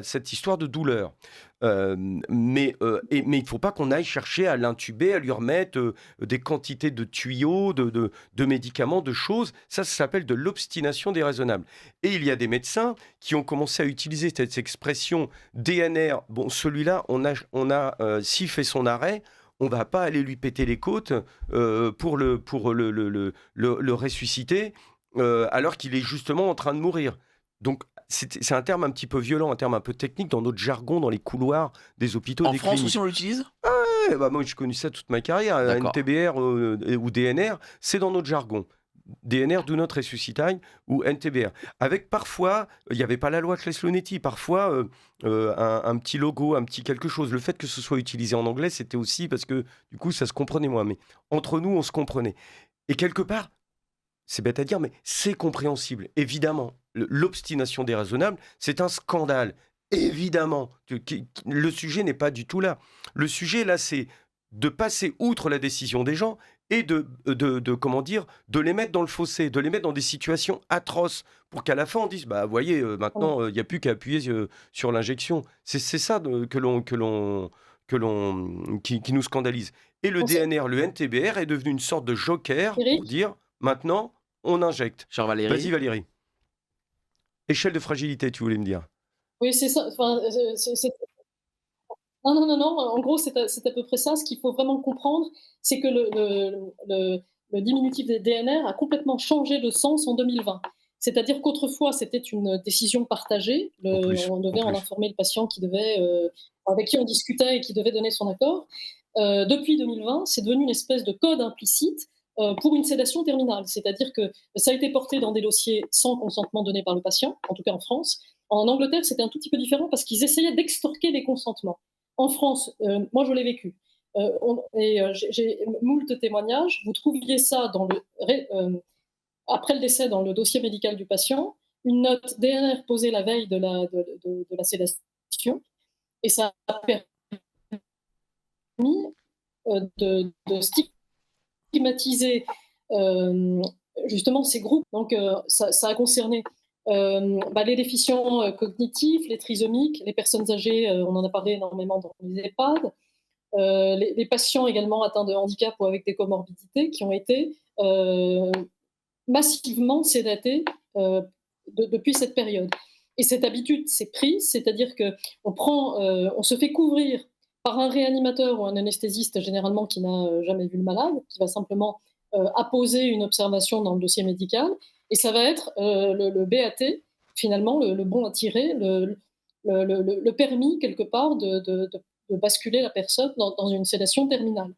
cette histoire de douleur. Mais il ne faut pas qu'on aille chercher à l'intuber, à lui remettre des quantités de tuyaux, de médicaments, de choses. Ça s'appelle de l'obstination déraisonnable. Et il y a des médecins qui ont commencé à utiliser cette expression DNR. Bon, celui-là, s'il fait son arrêt, on ne va pas aller lui péter les côtes pour le ressusciter alors qu'il est justement en train de mourir. Donc, c'est un terme un petit peu violent, un terme un peu technique dans notre jargon, dans les couloirs des hôpitaux, en des France cliniques. aussi, on l'utilise? Ouais, bah moi, j'ai connu ça toute ma carrière. D'accord. NTBR ou DNR, c'est dans notre jargon. DNR, Do Not Resuscitate, ou NTBR. Avec parfois, il n'y avait pas la loi Claes-Leonetti, parfois un petit logo, un petit quelque chose. Le fait que ce soit utilisé en anglais, c'était aussi parce que du coup, ça se comprenait moins. Mais entre nous, on se comprenait. Et quelque part, c'est bête à dire, mais c'est compréhensible. Évidemment, l'obstination déraisonnable, c'est un scandale. Évidemment, le sujet n'est pas du tout là. Le sujet, là, c'est de passer outre la décision des gens et comment dire, de les mettre dans le fossé, de les mettre dans des situations atroces pour qu'à la fin on dise, bah vous voyez, Voilà. maintenant il n'y a plus qu'à appuyer sur l'injection. C'est ça qui nous scandalise. Et le Ensuite, DNR, le NTBR est devenu une sorte de joker pour Eric, dire, maintenant on injecte. Cher Vas-y Valérie. Valérie. Échelle de fragilité, tu voulais me dire. oui, c'est ça. Enfin, non, non, non, non. En gros, c'est à peu près ça. Ce qu'il faut vraiment comprendre, c'est que le diminutif des DNR a complètement changé de sens en 2020. C'est-à-dire qu'autrefois, c'était une décision partagée. En plus, On en devait en plus. informer le patient avec qui on discutait et qui devait donner son accord. Depuis 2020, c'est devenu une espèce de code implicite pour une sédation terminale. C'est-à-dire que ça a été porté dans des dossiers sans consentement donné par le patient, en tout cas en France. En Angleterre, c'était un tout petit peu différent parce qu'ils essayaient d'extorquer les consentements. En France, moi je l'ai vécu. J'ai moult témoignages. Vous trouviez ça après le décès dans le dossier médical du patient, une note DNR posée la veille de la sédation, et ça a permis de stigmatiser justement ces groupes. Donc ça a concerné les déficients cognitifs, les trisomiques, les personnes âgées, on en a parlé énormément dans les EHPAD, les patients également atteints de handicap ou avec des comorbidités qui ont été massivement sédatés depuis cette période. Et cette habitude s'est prise, c'est-à-dire on se fait couvrir par un réanimateur ou un anesthésiste généralement qui n'a jamais vu le malade, qui va simplement apposer une observation dans le dossier médical, et ça va être le BAT, finalement, le bon à tirer, le permis quelque part de basculer la personne dans une sédation terminale.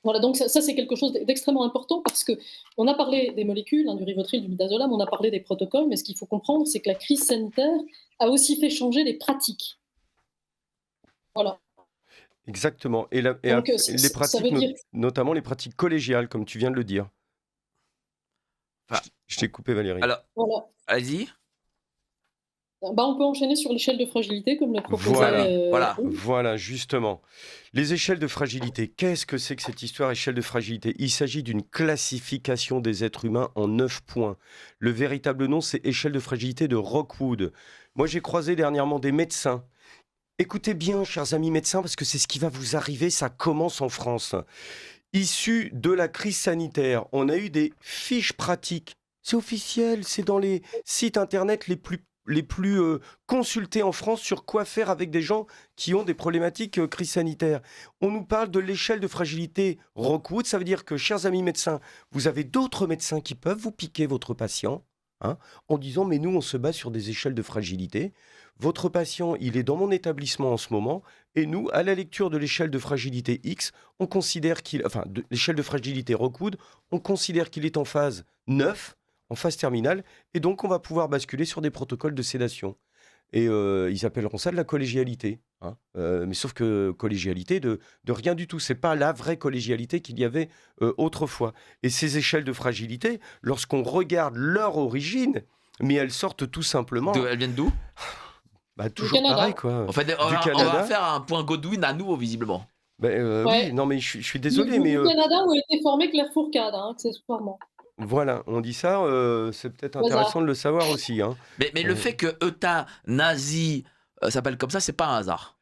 Voilà, donc ça c'est quelque chose d'extrêmement important parce qu'on a parlé des molécules, du Rivotril, du midazolam, on a parlé des protocoles, mais ce qu'il faut comprendre, c'est que la crise sanitaire a aussi fait changer les pratiques. Voilà. Exactement. Donc Les ça pratiques, veut dire, notamment les pratiques collégiales, comme tu viens de le dire. Enfin, Je t'ai coupé, Valérie. alors, voilà. allez-y. On peut enchaîner sur l'échelle de fragilité, comme le Voilà, proposait Voilà. voilà, justement. Les échelles de fragilité. Qu'est-ce que c'est que cette histoire échelle de fragilité? Il s'agit d'une classification des êtres humains en 9 points. Le véritable nom, c'est échelle de fragilité de Rockwood. Moi, j'ai croisé dernièrement des médecins. Écoutez bien, chers amis médecins, parce que c'est ce qui va vous arriver, ça commence en France. Issu de la crise sanitaire, on a eu des fiches pratiques. C'est officiel, c'est dans les sites internet les plus consultés en France sur quoi faire avec des gens qui ont des problématiques crise sanitaire. On nous parle de l'échelle de fragilité Rockwood, ça veut dire que, chers amis médecins, vous avez d'autres médecins qui peuvent vous piquer votre patient, hein, en disant mais nous on se base sur des échelles de fragilité. Votre patient, il est dans mon établissement en ce moment, et nous, à la lecture de l'échelle de fragilité X, on considère de l'échelle de fragilité Rockwood, on considère qu'il est en phase 9, en phase terminale, et donc on va pouvoir basculer sur des protocoles de sédation. Et ils appelleront ça de la collégialité, hein. Mais sauf que collégialité de rien du tout. C'est pas la vraie collégialité qu'il y avait autrefois. Et ces échelles de fragilité, lorsqu'on regarde leur origine, mais elles sortent tout simplement, Elles viennent d'où? bah, du toujours pareil, Canada. quoi. En fait, Du on va Canada. faire un point Godwin à nous, visiblement. Ouais. Oui, non, mais je suis désolé, mais Du Canada où a été formé Claire Fourcade, accessoirement. voilà, on dit ça, c'est peut-être Au hasard. intéressant de le savoir aussi, hein. Mais le fait que euthanasie s'appelle comme ça, c'est pas un hasard.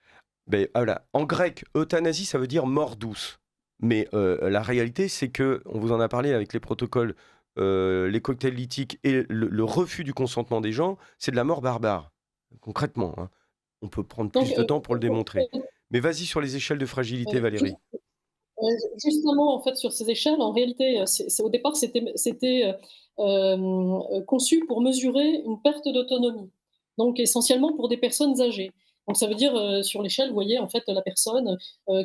Voilà. En grec, euthanasie, ça veut dire mort douce. Mais la réalité, c'est que, on vous en a parlé avec les protocoles, les cocktails lithiques et le refus du consentement des gens, c'est de la mort barbare, concrètement, hein. On peut prendre Donc, plus de temps pour le démontrer. Mais vas-y sur les échelles de fragilité, Valérie. justement, en fait, sur ces échelles, en réalité, au départ, c'était conçu pour mesurer une perte d'autonomie, donc essentiellement pour des personnes âgées. Donc ça veut dire, sur l'échelle, vous voyez, en fait, la personne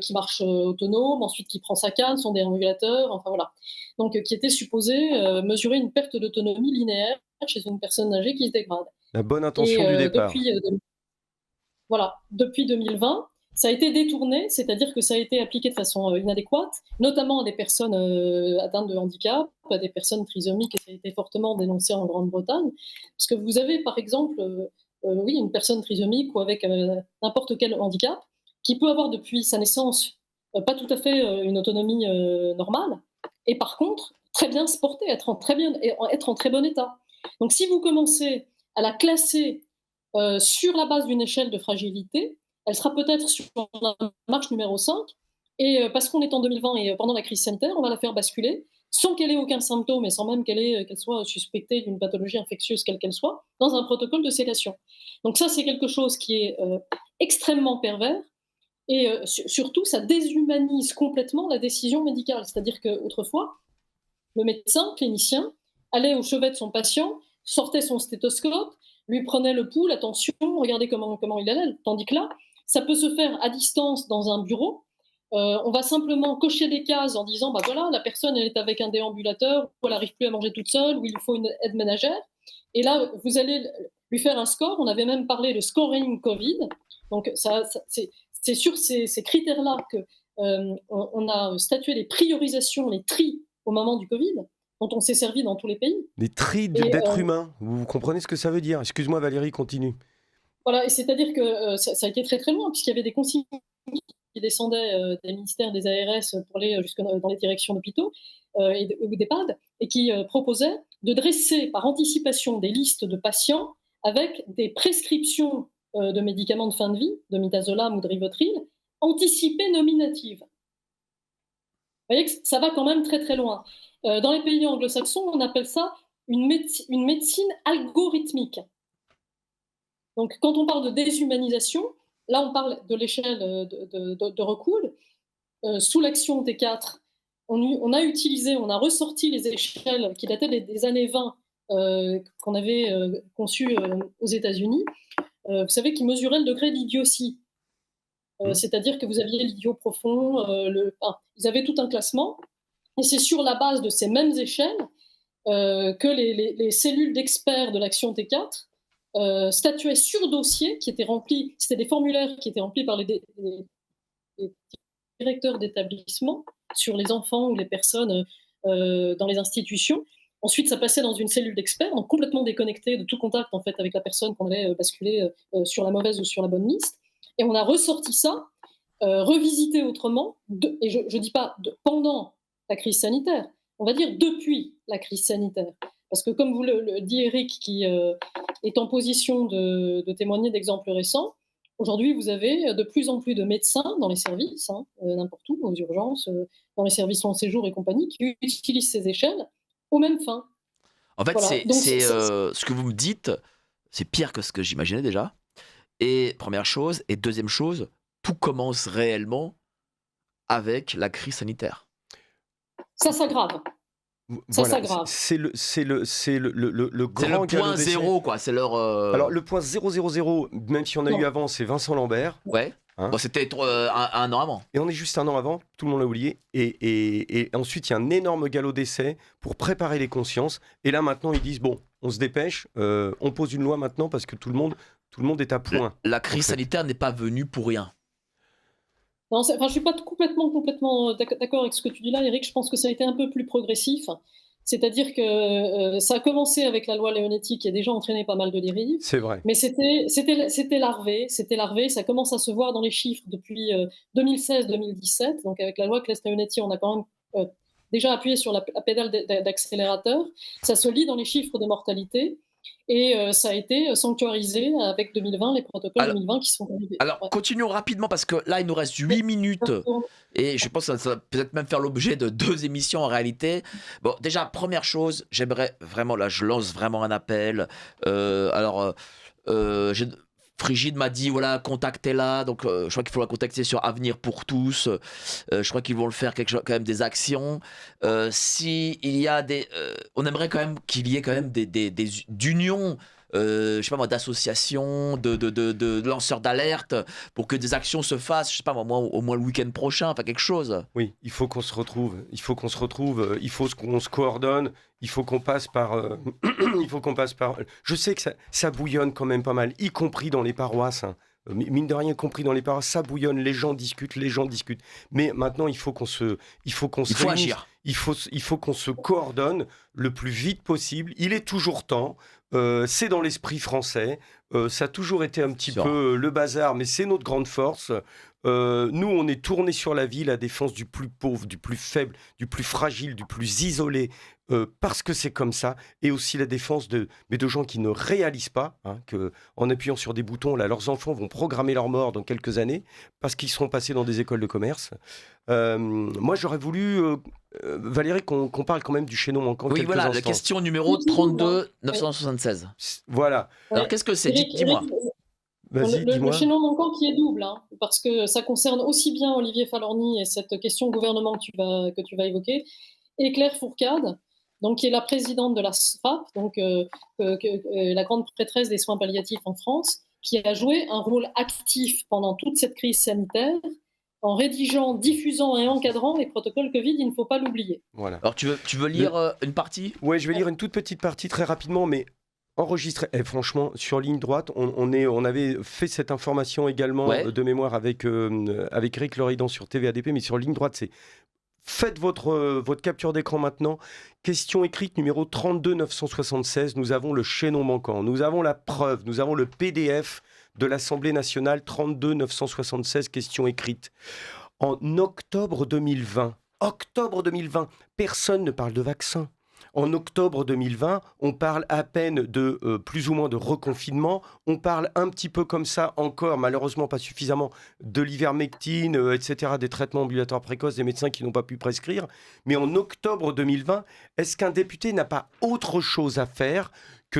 qui marche autonome, ensuite qui prend sa canne, son déambulateur, enfin voilà. Donc qui était supposé mesurer une perte d'autonomie linéaire chez une personne âgée qui se dégrade. La bonne Et intention du départ. depuis 2020, ça a été détourné, c'est-à-dire que ça a été appliqué de façon inadéquate, notamment à des personnes atteintes de handicap, à des personnes trisomiques, et ça a été fortement dénoncé en Grande-Bretagne. Parce que vous avez, par exemple, oui, une personne trisomique ou avec n'importe quel handicap qui peut avoir depuis sa naissance pas tout à fait une autonomie normale, et par contre, très bien se porter, être en très bon état. Donc si vous commencez à la classer sur la base d'une échelle de fragilité, elle sera peut-être sur la marche numéro 5, et parce qu'on est en 2020 et pendant la crise sanitaire, on va la faire basculer sans qu'elle ait aucun symptôme et sans même qu'elle soit suspectée d'une pathologie infectieuse quelle qu'elle soit, dans un protocole de sédation. Donc ça, c'est quelque chose qui est extrêmement pervers, et surtout, ça déshumanise complètement la décision médicale. C'est-à-dire qu'autrefois, le médecin clinicien allait au chevet de son patient, sortait son stéthoscope, lui prenait le pouls, la tension, regardait comment il allait. Tandis que là, ça peut se faire à distance dans un bureau. On va simplement cocher des cases en disant, bah voilà, la personne elle est avec un déambulateur, ou elle n'arrive plus à manger toute seule, ou il lui faut une aide ménagère. Et là, vous allez lui faire un score. On avait même parlé de scoring Covid. Donc c'est sur ces critères-là que on a statué les priorisations, les tris au moment du Covid, dont on s'est servi dans tous les pays. Les tris Et d'êtres humains, vous comprenez ce que ça veut dire? Excuse-moi Valérie, continue. voilà, et c'est-à-dire que ça a été très très loin, puisqu'il y avait des consignes qui descendaient des ministères, des ARS, pour aller jusque dans les directions d'hôpitaux ou d'EHPAD, et qui proposaient de dresser par anticipation des listes de patients avec des prescriptions de médicaments de fin de vie, de midazolam ou de rivotril, anticipées nominatives. Vous voyez que ça va quand même très très loin. Dans les pays anglo-saxons, on appelle ça une médecine algorithmique. Donc, quand on parle de déshumanisation, là, on parle de l'échelle de Rockwool. Sous l'action T4, on a ressorti les échelles qui dataient des années 20 qu'on avait conçues aux États-Unis. Vous savez, qui mesuraient le degré d'idiotie. C'est-à-dire que vous aviez l'idiot profond, ils avaient tout un classement, et c'est sur la base de ces mêmes échelles que les cellules d'experts de l'action T4 statuaient sur dossier qui étaient remplis, c'était des formulaires qui étaient remplis par les directeurs d'établissement sur les enfants ou les personnes dans les institutions. Ensuite, ça passait dans une cellule d'experts, donc complètement déconnectée de tout contact en fait avec la personne qu'on allait basculer sur la mauvaise ou sur la bonne liste. Et on a ressorti ça, revisité autrement, et je ne dis pas pendant la crise sanitaire, on va dire depuis la crise sanitaire. Parce que comme vous le dit Eric, qui est en position de témoigner d'exemples récents, aujourd'hui vous avez de plus en plus de médecins dans les services, n'importe où, aux urgences, dans les services long séjour et compagnie, qui utilisent ces échelles aux mêmes fins. En fait, Voilà. ce que vous me dites, c'est pire que ce que j'imaginais déjà. Et première chose, et deuxième chose, tout commence réellement avec la crise sanitaire. Ça s'aggrave. Voilà, s'aggrave. c'est le C'est grand le galop point d'essai. zéro, quoi. C'est leur. Alors le point 000, même si on a Non. eu avant, c'est Vincent Lambert. Ouais. Hein. Bon, c'était un an avant. Et on est juste un an avant, tout le monde l'a oublié. Et ensuite, il y a un énorme galop d'essai pour préparer les consciences. Et là, maintenant, ils disent, bon, on se dépêche, on pose une loi maintenant parce que tout le monde est à point. La crise en fait. sanitaire n'est pas venue pour rien. Non, je ne suis pas complètement d'accord avec ce que tu dis là, Eric. Je pense que ça a été un peu plus progressif. C'est-à-dire que ça a commencé avec la loi Leonetti qui a déjà entraîné pas mal de dérives. C'est vrai. Mais c'était larvé. Ça commence à se voir dans les chiffres depuis 2016-2017. Donc avec la loi Claes-Leonetti, on a quand même déjà appuyé sur la pédale d'accélérateur. Ça se lit dans les chiffres de mortalité. Et ça a été sanctuarisé avec 2020, les protocoles 2020 qui sont arrivés. Alors, continuons rapidement parce que là, il nous reste 8 minutes et je pense que ça va peut-être même faire l'objet de 2 émissions en réalité. Bon, déjà, première chose, j'aimerais vraiment, là, je lance vraiment un appel. Frigide m'a dit, voilà, contactez-la. Donc, je crois qu'il faut la contacter sur Avenir pour tous. Je crois qu'ils vont le faire quand même des actions. Si il y a on aimerait quand même qu'il y ait quand même d'unions, je sais pas moi, d'associations, de lanceurs d'alerte pour que des actions se fassent. Je sais pas moi, au moins le week-end prochain, enfin quelque chose. Oui, il faut qu'on se retrouve. Il faut qu'on se coordonne. Il faut qu'on passe par. Je sais que ça bouillonne quand même pas mal, y compris dans les paroisses. Hein. Mine de rien, y compris dans les paroisses, ça bouillonne. Les gens discutent. Mais maintenant, il faut qu'on se. Il faut agir. Il faut qu'on se coordonne le plus vite possible. Il est toujours temps. C'est dans l'esprit français. Ça a toujours été un petit peu le bazar, mais c'est notre grande force. Nous, on est tourné sur la vie, la défense du plus pauvre, du plus faible, du plus fragile, du plus isolé, parce que c'est comme ça, et aussi la défense de gens qui ne réalisent pas, hein, qu'en appuyant sur des boutons, là, leurs enfants vont programmer leur mort dans quelques années, parce qu'ils seront passés dans des écoles de commerce. Moi, j'aurais voulu, Valérie, qu'on parle quand même du chaînon manquant Oui, quelques voilà, la instants. question numéro 32 976. Voilà, Alors, qu'est-ce que c'est? Eric, Dis-moi. vas-y, le dis-moi. chaînon manquant qui est double, hein, parce que ça concerne aussi bien Olivier Falorni et cette question gouvernement que tu vas évoquer, et Claire Fourcade, donc, qui est la présidente de la SFAP, donc, la grande prêtresse des soins palliatifs en France, qui a joué un rôle actif pendant toute cette crise sanitaire en rédigeant, diffusant et encadrant les protocoles Covid, il ne faut pas l'oublier. Voilà. Alors, tu veux lire une partie? Ouais, je vais lire une toute petite partie très rapidement, mais enregistrée. Et franchement, sur ligne droite, on avait fait cette information également Ouais. de mémoire avec Eric Loridan sur TVADP, mais sur ligne droite, c'est faites votre capture d'écran maintenant. Question écrite numéro 32 976. Nous avons le chaînon manquant. Nous avons la preuve. Nous avons le PDF de l'Assemblée nationale 32 976. Question écrite. En octobre 2020, personne ne parle de vaccin. En octobre 2020, on parle à peine de plus ou moins de reconfinement. On parle un petit peu comme ça encore, malheureusement pas suffisamment, de l'ivermectine, etc., des traitements ambulatoires précoces, des médecins qui n'ont pas pu prescrire. Mais en octobre 2020, est-ce qu'un député n'a pas autre chose à faire que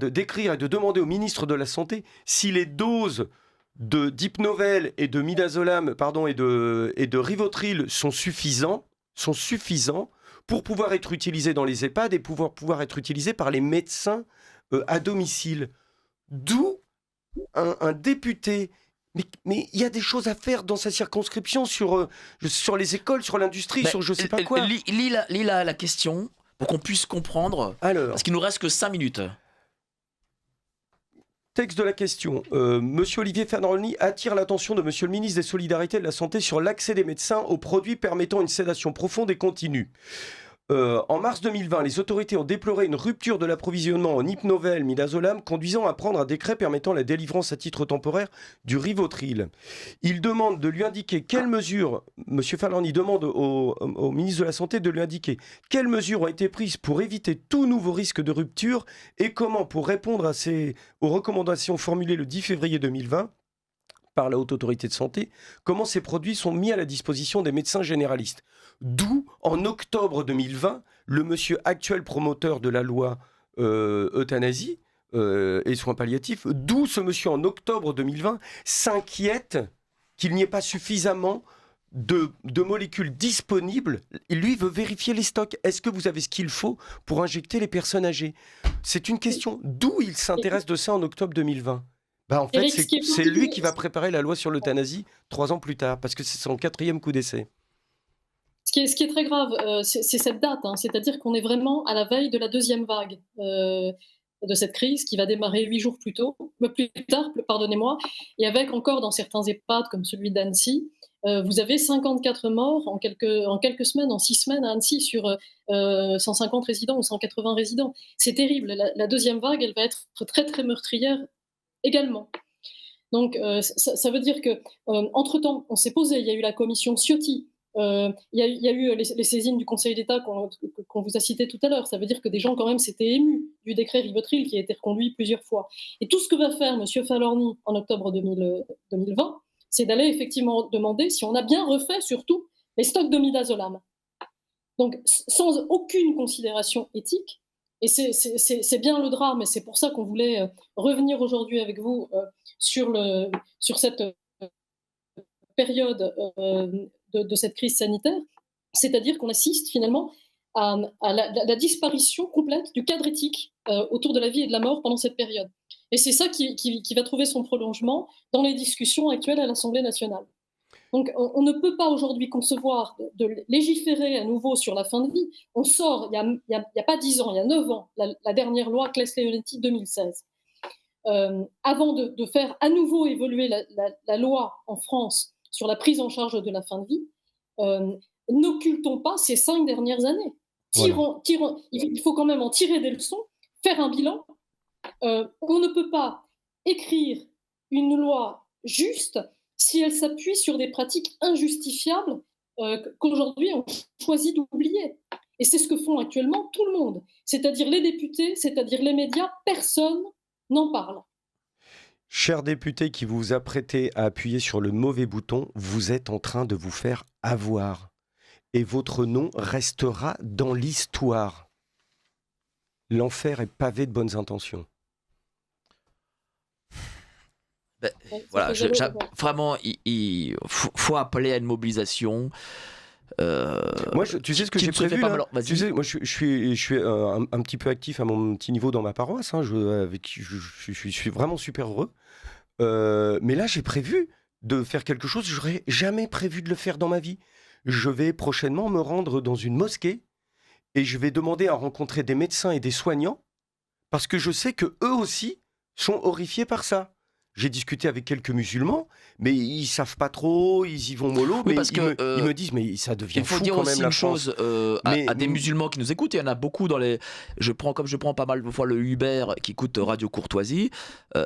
d'écrire et de demander au ministre de la Santé si les doses d'Hypnovel et de Midazolam, et de Rivotril sont suffisants pour pouvoir être utilisés dans les EHPAD et pouvoir être utilisés par les médecins à domicile. D'où un député. Mais il y a des choses à faire dans sa circonscription sur les écoles, sur l'industrie, sur je sais pas quoi. Lis la question pour qu'on puisse comprendre. Alors, Parce qu'il nous reste que 5 minutes. texte de la question. Monsieur Olivier Falorni attire l'attention de Monsieur le ministre des Solidarités et de la Santé sur l'accès des médecins aux produits permettant une sédation profonde et continue. En mars 2020, les autorités ont déploré une rupture de l'approvisionnement en Hypnovel, Midazolam, conduisant à prendre un décret permettant la délivrance à titre temporaire du Rivotril. Il demande de lui indiquer quelles mesures, M. Falorni demande au ministre de la Santé de lui indiquer quelles mesures ont été prises pour éviter tout nouveau risque de rupture et comment, pour répondre aux recommandations formulées le 10 février 2020, par la Haute Autorité de Santé, comment ces produits sont mis à la disposition des médecins généralistes. D'où, en octobre 2020, le monsieur actuel promoteur de la loi euthanasie et soins palliatifs, d'où ce monsieur en octobre 2020 s'inquiète qu'il n'y ait pas suffisamment de molécules disponibles. Lui veut vérifier les stocks. Est-ce que vous avez ce qu'il faut pour injecter les personnes âgées? C'est une question. D'où il s'intéresse de ça en octobre 2020? En fait, Eric, c'est lui qui va préparer la loi sur l'euthanasie 3 ans plus tard, parce que c'est son 4e coup d'essai. Ce qui est très grave, c'est cette date, hein, c'est-à-dire qu'on est vraiment à la veille de la deuxième vague de cette crise qui va démarrer 8 jours plus tard, pardonnez-moi, et avec encore dans certains EHPAD comme celui d'Annecy, vous avez 54 morts en quelques semaines, en 6 semaines à Annecy sur 150 résidents ou 180 résidents. C'est terrible. La deuxième vague, elle va être très très meurtrière également. Donc ça veut dire que entre-temps, on s'est posé, il y a eu la commission Ciotti, il y a eu les saisines du Conseil d'État qu'on vous a cité tout à l'heure. Ça veut dire que des gens quand même s'étaient émus du décret Rivotril qui a été reconduit plusieurs fois. Et tout ce que va faire M. Falorni en octobre 2020, c'est d'aller effectivement demander si on a bien refait surtout les stocks de Midazolam. Donc sans aucune considération éthique. Et c'est bien le drame, et c'est pour ça qu'on voulait revenir aujourd'hui avec vous sur cette période de cette crise sanitaire, c'est-à-dire qu'on assiste finalement à la disparition complète du cadre éthique autour de la vie et de la mort pendant cette période. Et c'est ça qui va trouver son prolongement dans les discussions actuelles à l'Assemblée nationale. Donc on ne peut pas aujourd'hui concevoir de légiférer à nouveau sur la fin de vie. On sort, il y a pas 10 ans, il y a 9 ans, la dernière loi Claes-Leonetti 2016. Avant de faire à nouveau évoluer la loi en France sur la prise en charge de la fin de vie, n'occultons pas ces 5 dernières années. Il faut quand même en tirer des leçons, faire un bilan. On ne peut pas écrire une loi juste si elle s'appuie sur des pratiques injustifiables qu'aujourd'hui on choisit d'oublier. Et c'est ce que font actuellement tout le monde, c'est-à-dire les députés, c'est-à-dire les médias, personne n'en parle. Chers députés qui vous vous apprêtez à appuyer sur le mauvais bouton, vous êtes en train de vous faire avoir. Et votre nom restera dans l'histoire. L'enfer est pavé de bonnes intentions. Voilà, vraiment, il faut appeler à une mobilisation. Moi, tu sais ce que j'ai prévu là tu sais, moi, je suis un petit peu actif à mon petit niveau dans ma paroisse. Hein, je suis vraiment super heureux. Mais là, j'ai prévu de faire quelque chose. J'aurais jamais prévu de le faire dans ma vie. Je vais prochainement me rendre dans une mosquée et je vais demander à rencontrer des médecins et des soignants parce que je sais que eux aussi sont horrifiés par ça. J'ai discuté avec quelques musulmans, mais ils savent pas trop, ils y vont mollo, Oui, mais parce ils que me disent, mais ça devient il faut fou dire quand aussi même la une France. chose Mais à des musulmans qui nous écoutent. Il y en a beaucoup dans les. Je prends pas mal de fois le Uber qui écoute Radio Courtoisie.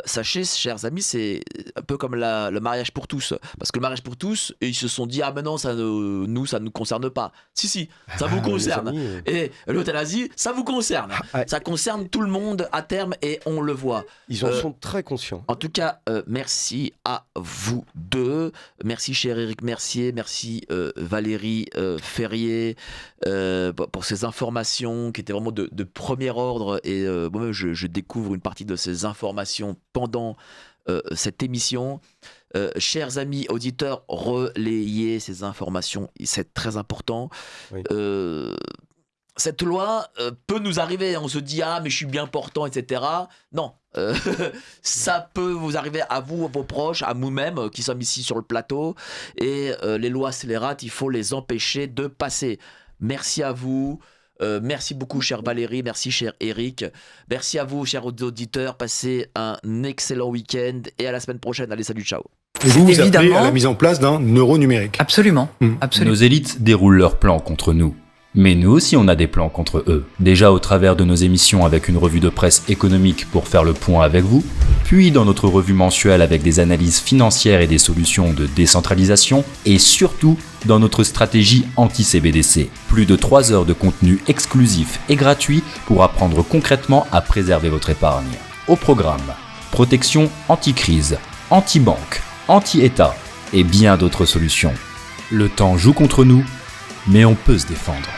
Sachez, chers amis, c'est un peu comme le mariage pour tous. Parce que le mariage pour tous, ils se sont dit, ah mais non, ça nous concerne pas. Si, ça vous concerne. Amis, Et l'euthanasie, ça vous concerne. Ça concerne tout le monde à terme et on le voit. ils en sont très conscients. En tout cas, merci à vous deux. Merci cher Éric Mercier, merci Valérie Ferrier pour ces informations qui étaient vraiment de premier ordre. Et moi-même, je découvre une partie de ces informations pendant cette émission. Chers amis auditeurs, relayez ces informations, c'est très important. Oui. Cette loi peut nous arriver, on se dit ah mais je suis bien portant, etc. Non, ça peut vous arriver à vous, à vos proches, à nous-mêmes qui sommes ici sur le plateau. Et les lois scélérates, il faut les empêcher de passer. Merci à vous. Merci beaucoup, chère Valérie. Merci, cher Éric. Merci à vous, chers auditeurs. Passez un excellent week-end et à la semaine prochaine. Allez, salut, ciao. Et vous appelez à la mise en place d'un euro numérique. Absolument. Absolument. Nos élites déroulent leurs plans contre nous. Mais nous aussi on a des plans contre eux. Déjà au travers de nos émissions avec une revue de presse économique pour faire le point avec vous, puis dans notre revue mensuelle avec des analyses financières et des solutions de décentralisation, et surtout dans notre stratégie anti-CBDC. Plus de 3 heures de contenu exclusif et gratuit pour apprendre concrètement à préserver votre épargne. Au programme, protection anti-crise, anti-banque, anti-État et bien d'autres solutions. Le temps joue contre nous, mais on peut se défendre.